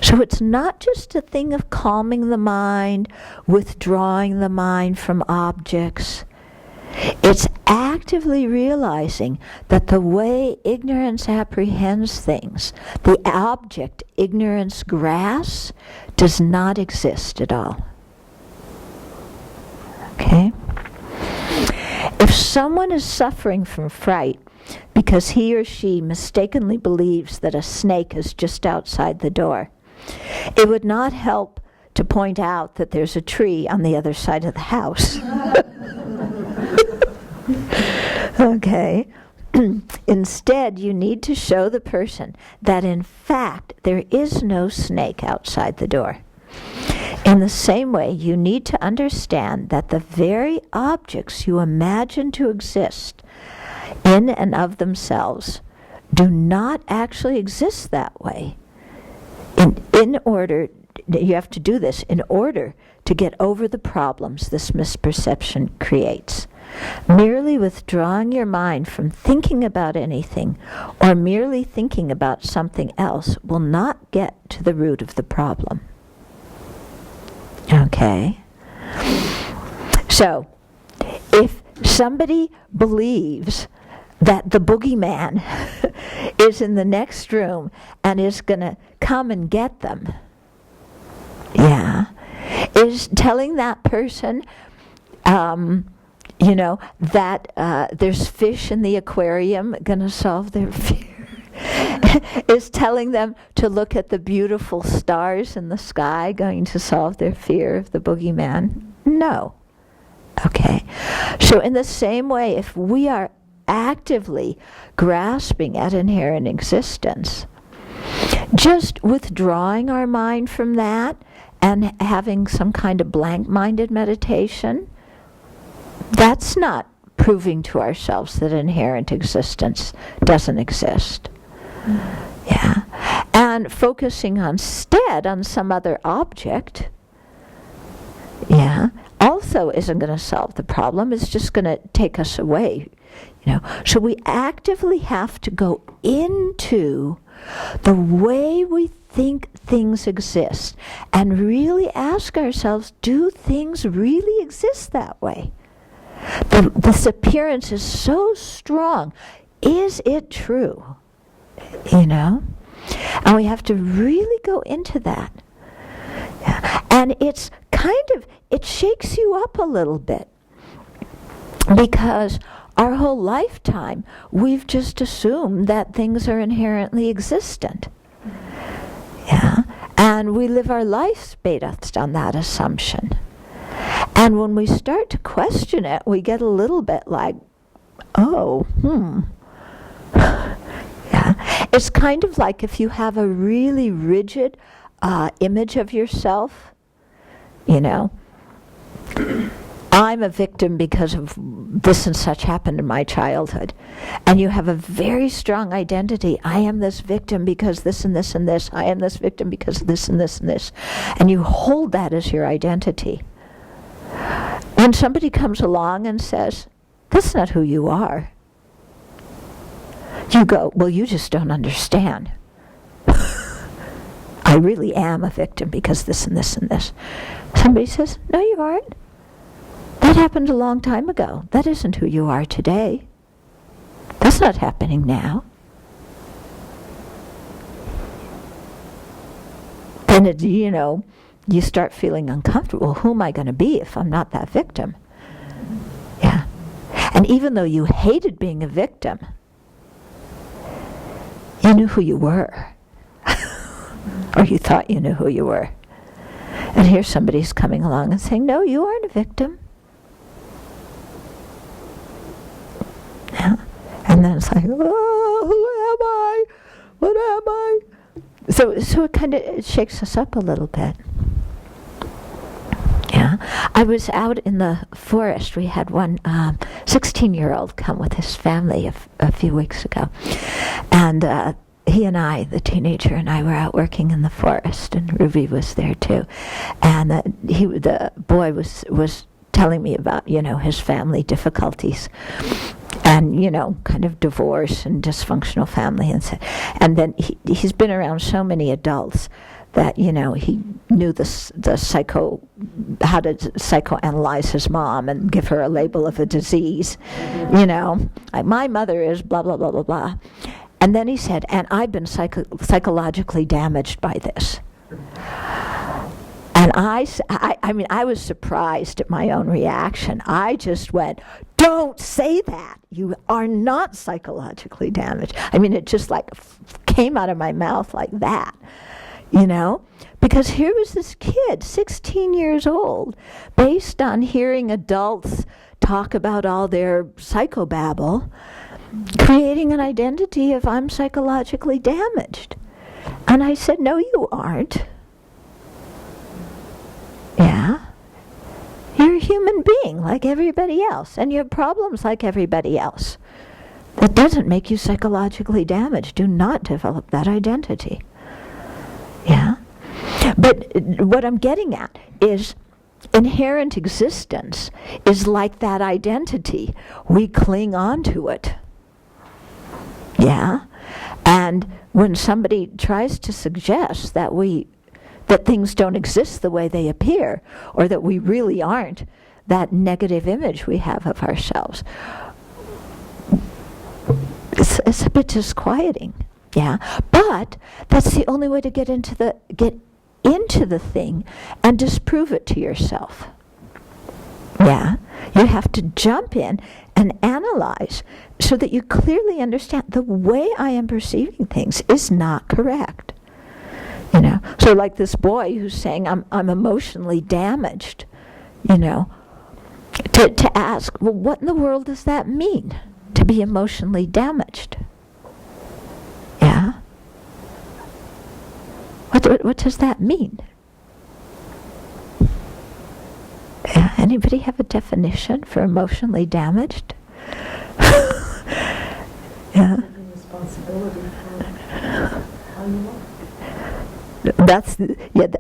So it's not just a thing of calming the mind, withdrawing the mind from objects. It's actively realizing that the way ignorance apprehends things, the object ignorance grasps, does not exist at all. Okay? If someone is suffering from fright because he or she mistakenly believes that a snake is just outside the door, it would not help to point out that there's a tree on the other side of the house. Okay. Instead, you need to show the person that in fact there is no snake outside the door. In the same way, you need to understand that the very objects you imagine to exist in and of themselves do not actually exist that way. You have to do this in order to get over the problems this misperception creates. Merely withdrawing your mind from thinking about anything or merely thinking about something else will not get to the root of the problem. Okay? So, if somebody believes that the boogeyman is in the next room and is going to come and get them, is telling that person, that there's fish in the aquarium going to solve their fear? Is telling them to look at the beautiful stars in the sky going to solve their fear of the boogeyman? No. Okay. So in the same way, if we are actively grasping at inherent existence, just withdrawing our mind from that and having some kind of blank-minded meditation, that's not proving to ourselves that inherent existence doesn't exist. Yeah. And focusing instead on some other object, also isn't going to solve the problem. It's just going to take us away. So we actively have to go into the way we think things exist and really ask ourselves, do things really exist that way? This appearance is so strong. Is it true? And we have to really go into that. Yeah. And it shakes you up a little bit, because our whole lifetime we've just assumed that things are inherently existent. Yeah. And we live our lives based on that assumption. And when we start to question it, we get a little bit like, Yeah. It's kind of like if you have a really rigid image of yourself, I'm a victim because of this and such happened in my childhood. And you have a very strong identity. I am this victim because this and this and this. I am this victim because of this and this and this. And you hold that as your identity. When somebody comes along and says, that's not who you are, you go, well, you just don't understand. I really am a victim because this and this and this. Somebody says, no, you aren't. That happened a long time ago. That isn't who you are today. That's not happening now. Then you start feeling uncomfortable. Who am I going to be if I'm not that victim? Yeah. And even though you hated being a victim, you knew who you were. Or you thought you knew who you were. And here somebody's coming along and saying, no, you aren't a victim. Yeah. And then it's like, oh, who am I? What am I? So it kind of shakes us up a little bit. Yeah. I was out in the forest. We had one 16-year-old come with his family a few weeks ago. And he and I, the teenager and I, were out working in the forest, and Ruby was there too. And the boy was telling me about, his family difficulties, and kind of divorce and dysfunctional family, and then he's been around so many adults that he knew how to psychoanalyze his mom and give her a label of a disease. Like, my mother is blah blah blah blah blah. And then he said, and I've been psychologically damaged by this. And I was surprised at my own reaction. I just went, don't say that. You are not psychologically damaged. It just came out of my mouth like that, Because here was this kid, 16 years old, based on hearing adults talk about all their psychobabble, creating an identity of I'm psychologically damaged. And I said, no, you aren't. Yeah. You're a human being like everybody else, and you have problems like everybody else. That doesn't make you psychologically damaged. Do not develop that identity. Yeah. But what I'm getting at is inherent existence is like that identity. We cling on to it. Yeah? And when somebody tries to suggest that things don't exist the way they appear, or that we really aren't that negative image we have of ourselves, it's a bit disquieting. Yeah? But that's the only way to get into the thing and disprove it to yourself. Yeah? You have to jump in and analyze so that you clearly understand the way I am perceiving things is not correct. So like this boy who's saying I'm emotionally damaged, to ask, well, what in the world does that mean, to be emotionally damaged? Yeah? What does that mean? Yeah, anybody have a definition for emotionally damaged? Yeah. Taking responsibility for how you are. That's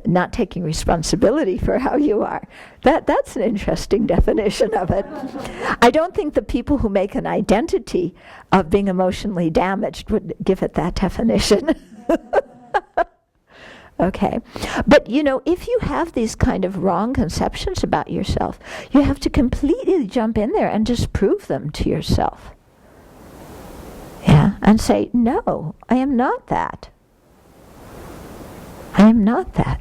not taking responsibility for how you are. That's an interesting definition of it. I don't think the people who make an identity of being emotionally damaged would give it that definition. Okay. But, if you have these kind of wrong conceptions about yourself, you have to completely jump in there and disprove them to yourself. Yeah. And say, no, I am not that. I am not that.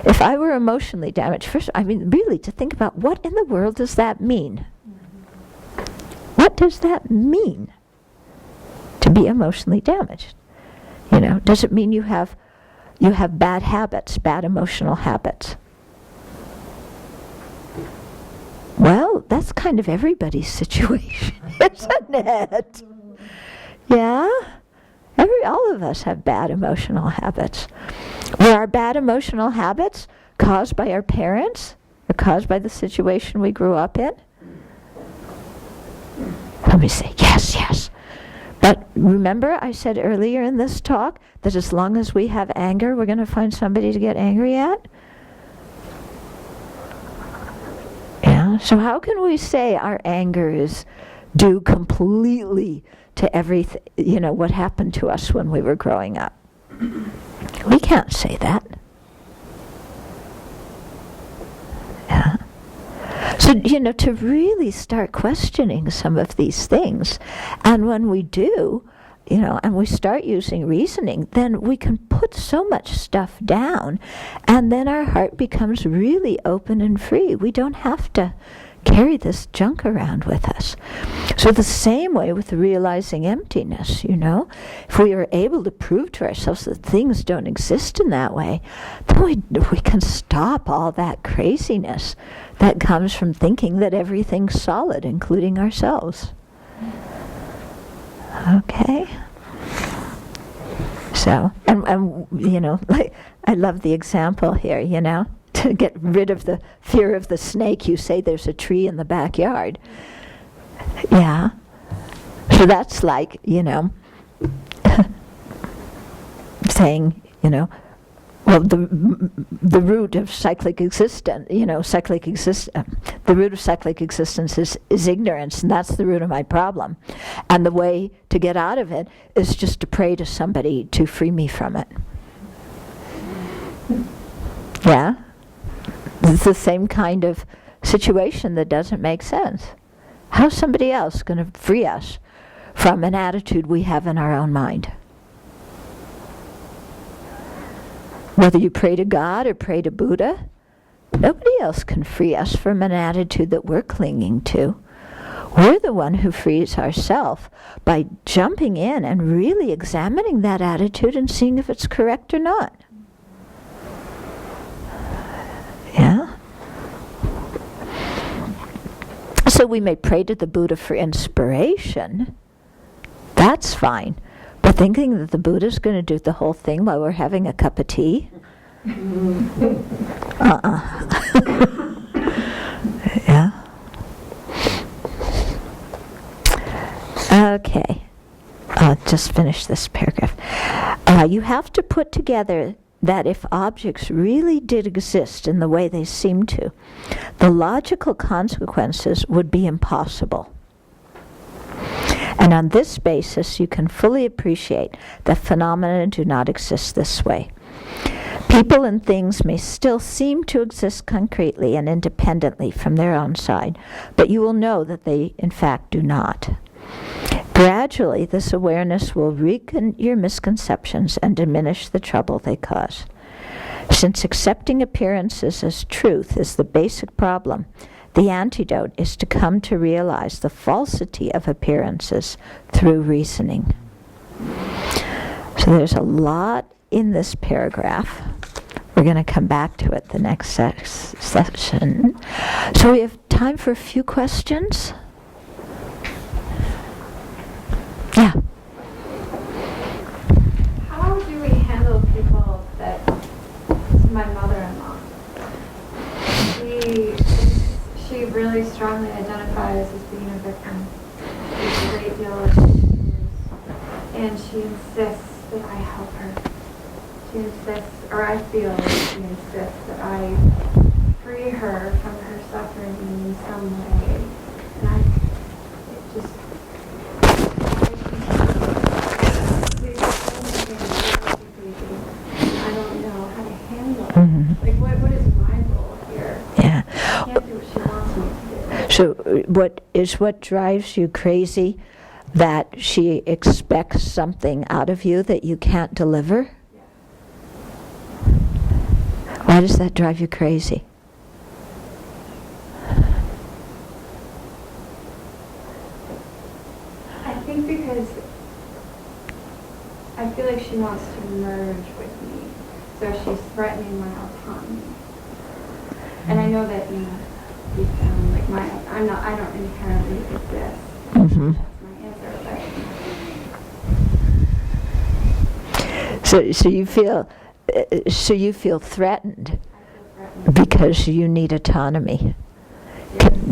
If I were emotionally damaged, first, really to think about what in the world does that mean? What does that mean to be emotionally damaged? Does it mean you have bad habits, bad emotional habits? Well, that's kind of everybody's situation, isn't it? Yeah? All of us have bad emotional habits. Were our bad emotional habits caused by our parents or caused by the situation we grew up in? Let me say, yes. But remember I said earlier in this talk that as long as we have anger, we're going to find somebody to get angry at? Yeah, so how can we say our anger is due completely to everything, what happened to us when we were growing up? We can't say that. Yeah. So, to really start questioning some of these things, and when we do, and we start using reasoning, then we can put so much stuff down, and then our heart becomes really open and free. We don't have to carry this junk around with us. So the same way with realizing emptiness, if we are able to prove to ourselves that things don't exist in that way, then we can stop all that craziness that comes from thinking that everything's solid, including ourselves. Okay? So, and I love the example here, to get rid of the fear of the snake, you say there's a tree in the backyard. Yeah. So that's like, saying, well, the root of cyclic existence, the root of cyclic existence is ignorance, and that's the root of my problem. And the way to get out of it is just to pray to somebody to free me from it. Yeah? It's the same kind of situation that doesn't make sense. How's somebody else going to free us from an attitude we have in our own mind? Whether you pray to God or pray to Buddha, nobody else can free us from an attitude that we're clinging to. We're the one who frees ourselves by jumping in and really examining that attitude and seeing if it's correct or not. Yeah? So we may pray to the Buddha for inspiration. That's fine. But thinking that the Buddha's going to do the whole thing while we're having a cup of tea? Yeah. Okay. I'll just finish this paragraph. You have to put together that if objects really did exist in the way they seem to, the logical consequences would be impossible. And on this basis, you can fully appreciate that phenomena do not exist this way. People and things may still seem to exist concretely and independently from their own side, but you will know that they, in fact, do not. Gradually, this awareness will weaken your misconceptions and diminish the trouble they cause. Since accepting appearances as truth is the basic problem, the antidote is to come to realize the falsity of appearances through reasoning. So there's a lot in this paragraph. We're going to come back to it the next session. So we have time for a few questions. Yeah. How do we handle people that, my mother-in-law, she really strongly identifies as being a victim. There's a great deal of issues, and she insists that I help her. She insists, or I feel like she insists that I free her from her suffering in some way. And it just, I don't know how to handle it. Mm-hmm. Like, what is my role here? Yeah. I can't do what she wants me to do. So what drives you crazy? That she expects something out of you that you can't deliver? Yeah. Why does that drive you crazy? I think because I feel like she wants to merge with me, so she's threatening my autonomy. And I know that deep down, like I don't inherently exist. Mm-hmm. That's my answer, but So you feel threatened I feel threatened. because you need autonomy.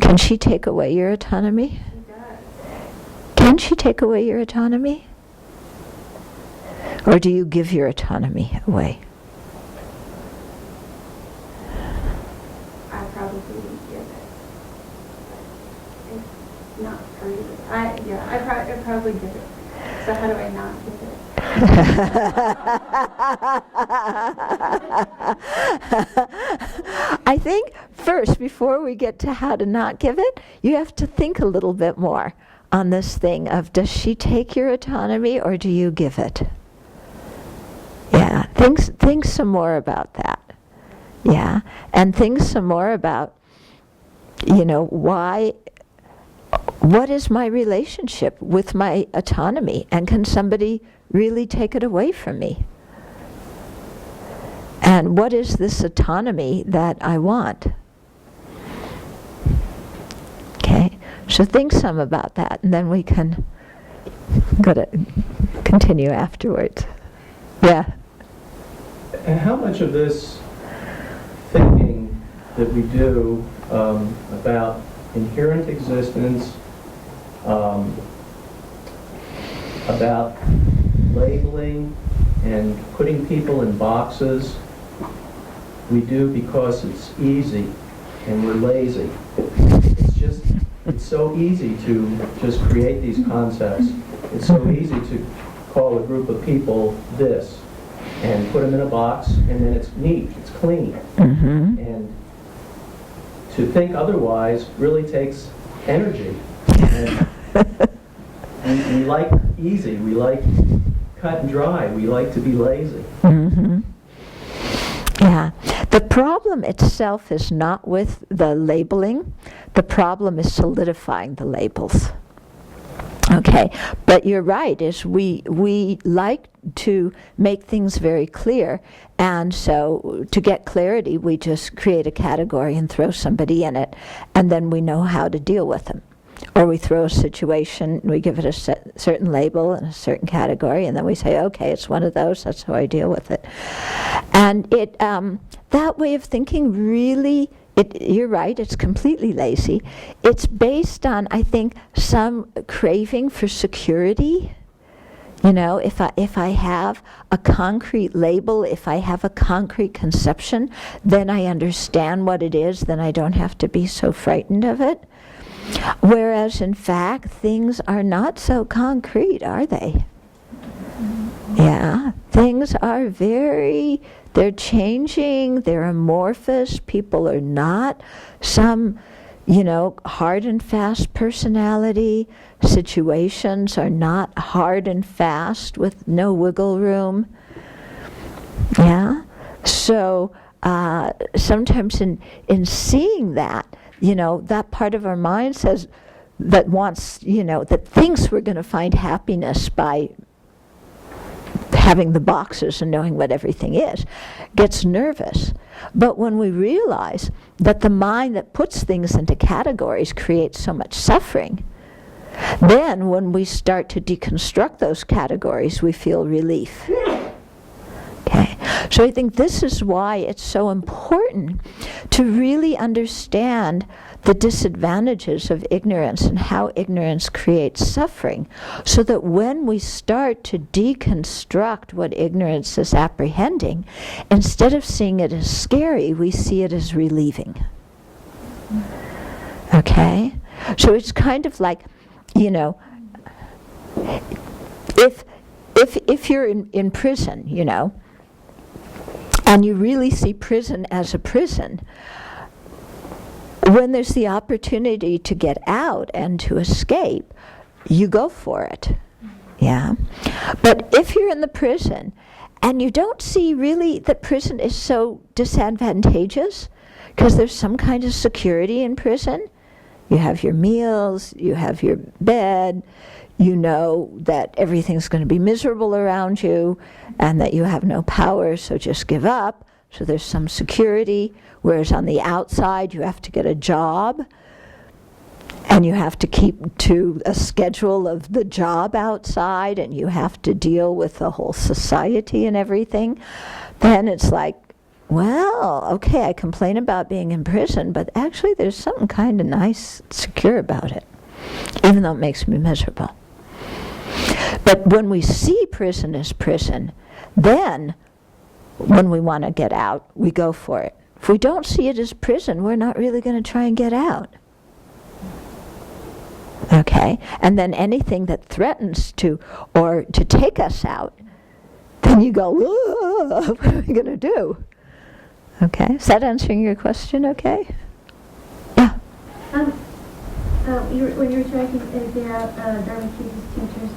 Can she take away your autonomy? She does. Can she take away your autonomy? Or do you give your autonomy away? I probably give it. It's not for you. I probably give it. So how do I not give it? I think first, before we get to how to not give it, you have to think a little bit more on this thing of, does she take your autonomy or do you give it? Yeah, think some more about that. Yeah, and think some more about, what is my relationship with my autonomy, and can somebody really take it away from me? And what is this autonomy that I want? Okay, so think some about that, and then we can continue afterwards. Yeah. And how much of this thinking that we do about inherent existence, about labeling and putting people in boxes, we do because it's easy and we're lazy. It's so easy to just create these concepts. It's so easy to call a group of people this and put them in a box, and then it's neat, it's clean. Mm-hmm. And to think otherwise really takes energy. And we like easy, we like cut and dry, we like to be lazy. Mm-hmm. Yeah. The problem itself is not with the labeling. The problem is solidifying the labels. Okay, but you're right, is we like to make things very clear, and so to get clarity, we just create a category and throw somebody in it, and then we know how to deal with them. Or we throw a situation, we give it a certain label and a certain category, and then we say, okay, it's one of those, that's how I deal with it. And it that way of thinking really, you're right, it's completely lazy. It's based on, I think, some craving for security. You know, if I have a concrete label, if I have a concrete conception, then I understand what it is, then I don't have to be so frightened of it. Whereas, in fact, things are not so concrete, are they? Yeah, things are they're changing, they're amorphous, people are not some, hard and fast personality. Situations are not hard and fast with no wiggle room. Yeah? So, sometimes in seeing that, that part of our mind says, that wants, that thinks we're going to find happiness by having the boxes and knowing what everything is, gets nervous. But when we realize that the mind that puts things into categories creates so much suffering, then when we start to deconstruct those categories, we feel relief. Okay, so I think this is why it's so important to really understand the disadvantages of ignorance and how ignorance creates suffering, so that when we start to deconstruct what ignorance is apprehending, instead of seeing it as scary, we see it as relieving. Okay? So it's kind of like, if you're in prison, and you really see prison as a prison, when there's the opportunity to get out and to escape, you go for it. Yeah. But if you're in the prison and you don't see really that prison is so disadvantageous, because there's some kind of security in prison, you have your meals, you have your bed, you know that everything's going to be miserable around you and that you have no power, so just give up. So there's some security, whereas on the outside you have to get a job and you have to keep to a schedule of the job outside and you have to deal with the whole society and everything. Then it's like, well, okay, I complain about being in prison, but actually there's something kind of nice, secure about it, even though it makes me miserable. But when we see prison as prison, then when we want to get out, we go for it. If we don't see it as prison, we're not really going to try and get out. Okay? And then anything that threatens to take us out, then you go, what are we going to do? Okay? Is that answering your question okay? Yeah. When you were talking about Dharmakirti's teachers,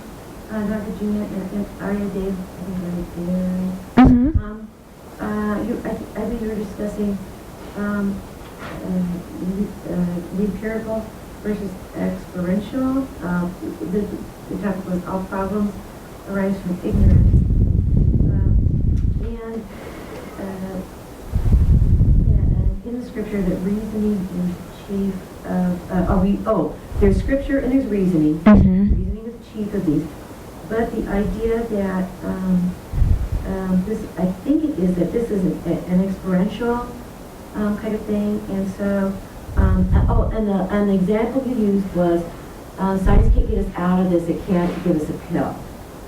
Dr. Juna and Arya Dev, I think I think you were discussing the empirical versus experiential. The topic was all problems arise from ignorance. And in the scripture, that reasoning is chief of, there's scripture and there's reasoning. Mm-hmm. Reasoning is chief of these. But the idea that this, I think it is that this is an experiential kind of thing, and so, and the example you used was science can't get us out of this; it can't give us a pill.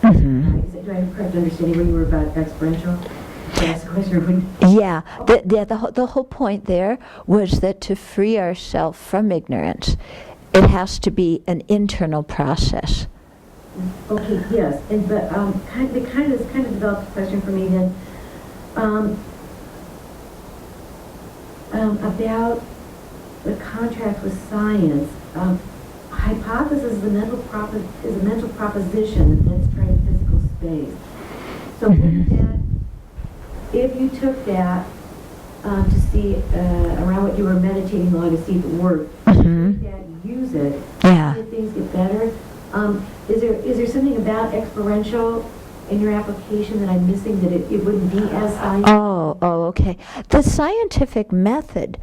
Mm-hmm. Right? do I have correct understanding when you were about experiential? Last question. Yeah, the whole point there was that to free ourselves from ignorance, it has to be an internal process. Okay, yes, and but this kind of developed a question for me then about the contract with science. Hypothesis is a mental proposition that's trying physical space. So wouldn't that, if you took that to see around what you were meditating on to see if it worked, Mm-hmm. that use it, Yeah. see if things get better. Is there something about experiential in your application that I'm missing that it wouldn't be as science? Oh, okay. The scientific method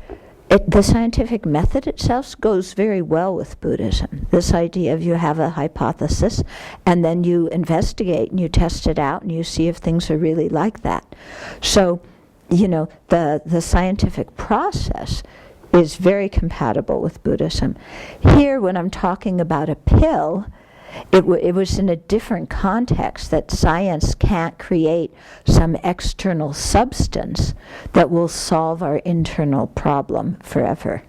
itself goes very well with Buddhism. This idea of you have a hypothesis and then you investigate and you test it out and you see if things are really like that. So, the scientific process is very compatible with Buddhism. Here, when I'm talking about a pill, it was in a different context, that science can't create some external substance that will solve our internal problem forever.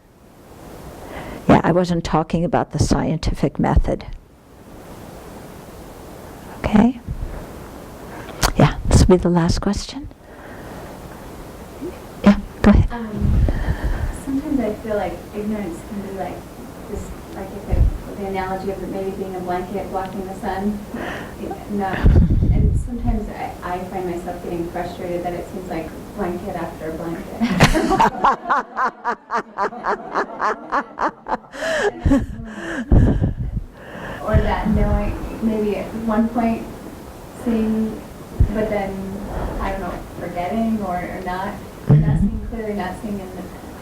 Yeah, I wasn't talking about the scientific method. Okay? Yeah, this will be the last question. Yeah, go ahead. Sometimes I feel like ignorance can be like this, like the analogy of it maybe being a blanket blocking the sun. And sometimes I find myself getting frustrated that it seems like blanket after blanket. Or that knowing, maybe at one point seeing, but then, I don't know, forgetting or not seeing clearly, not seeing in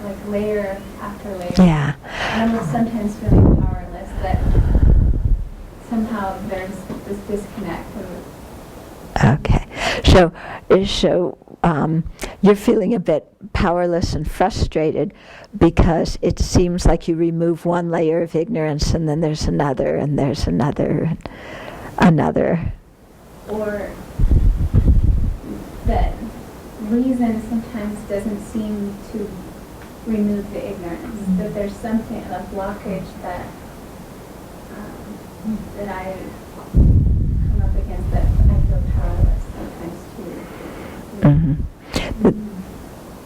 like layer after layer. Yeah. And almost sometimes feeling powerless, that somehow there's this disconnect. Okay. So you're feeling a bit powerless and frustrated because it seems like you remove one layer of ignorance and then there's another and there's another and another. Or that reason sometimes doesn't seem to remove the ignorance. That there's something, a blockage that I come up against, that I feel powerless sometimes too. Mm-hmm.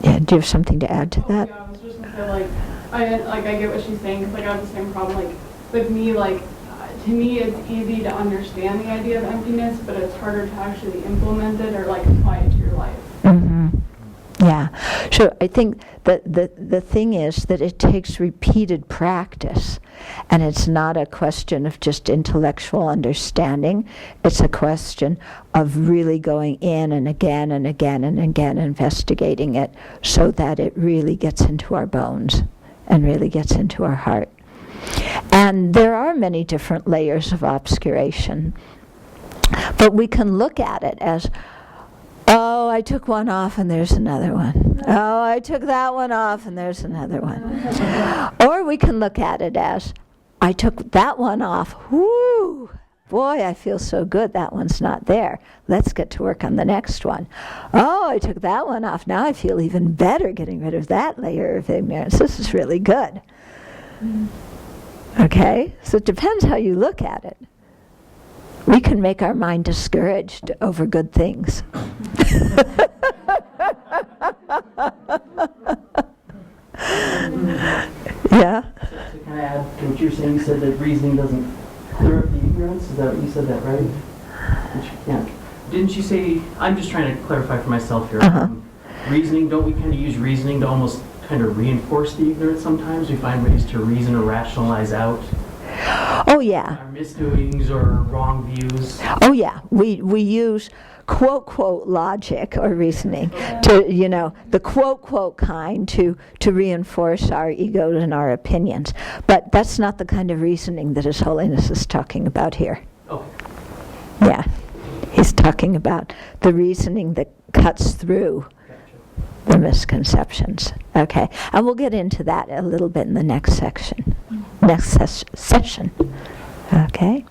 Yeah, do you have something to add to that? Yeah, I was just gonna say, I get what she's saying, because I have the same problem. Like, with me, to me, it's easy to understand the idea of emptiness, but it's harder to actually implement it or apply it to your life. Mm-hmm. Yeah. So I think that the thing is that it takes repeated practice, and it's not a question of just intellectual understanding. It's a question of really going in and again and again and again investigating it so that it really gets into our bones and really gets into our heart. And there are many different layers of obscuration, but we can look at it as, oh, I took one off and there's another one. Oh, I took that one off and there's another one. Or we can look at it as, I took that one off. Whoo! Boy, I feel so good. That one's not there. Let's get to work on the next one. Oh, I took that one off. Now I feel even better getting rid of that layer of ignorance. This is really good. Okay? So it depends how you look at it. We can make our mind discouraged over good things. Yeah? To kind of add to what you're saying, you said that reasoning doesn't clear up the ignorance. Is that what you said that right? Which, yeah. Didn't you say, I'm just trying to clarify for myself here. Uh-huh. Reasoning, don't we kind of use reasoning to almost kind of reinforce the ignorance sometimes? We find ways to reason or rationalize out Oh, yeah. our misdoings or wrong views. Oh, yeah. We use quote, quote, logic or reasoning to, the quote, quote kind to reinforce our ego and our opinions. But that's not the kind of reasoning that His Holiness is talking about here. Oh. Yeah. He's talking about the reasoning that cuts through the misconceptions. Okay. And we'll get into that a little bit in the next section. Next session. Okay.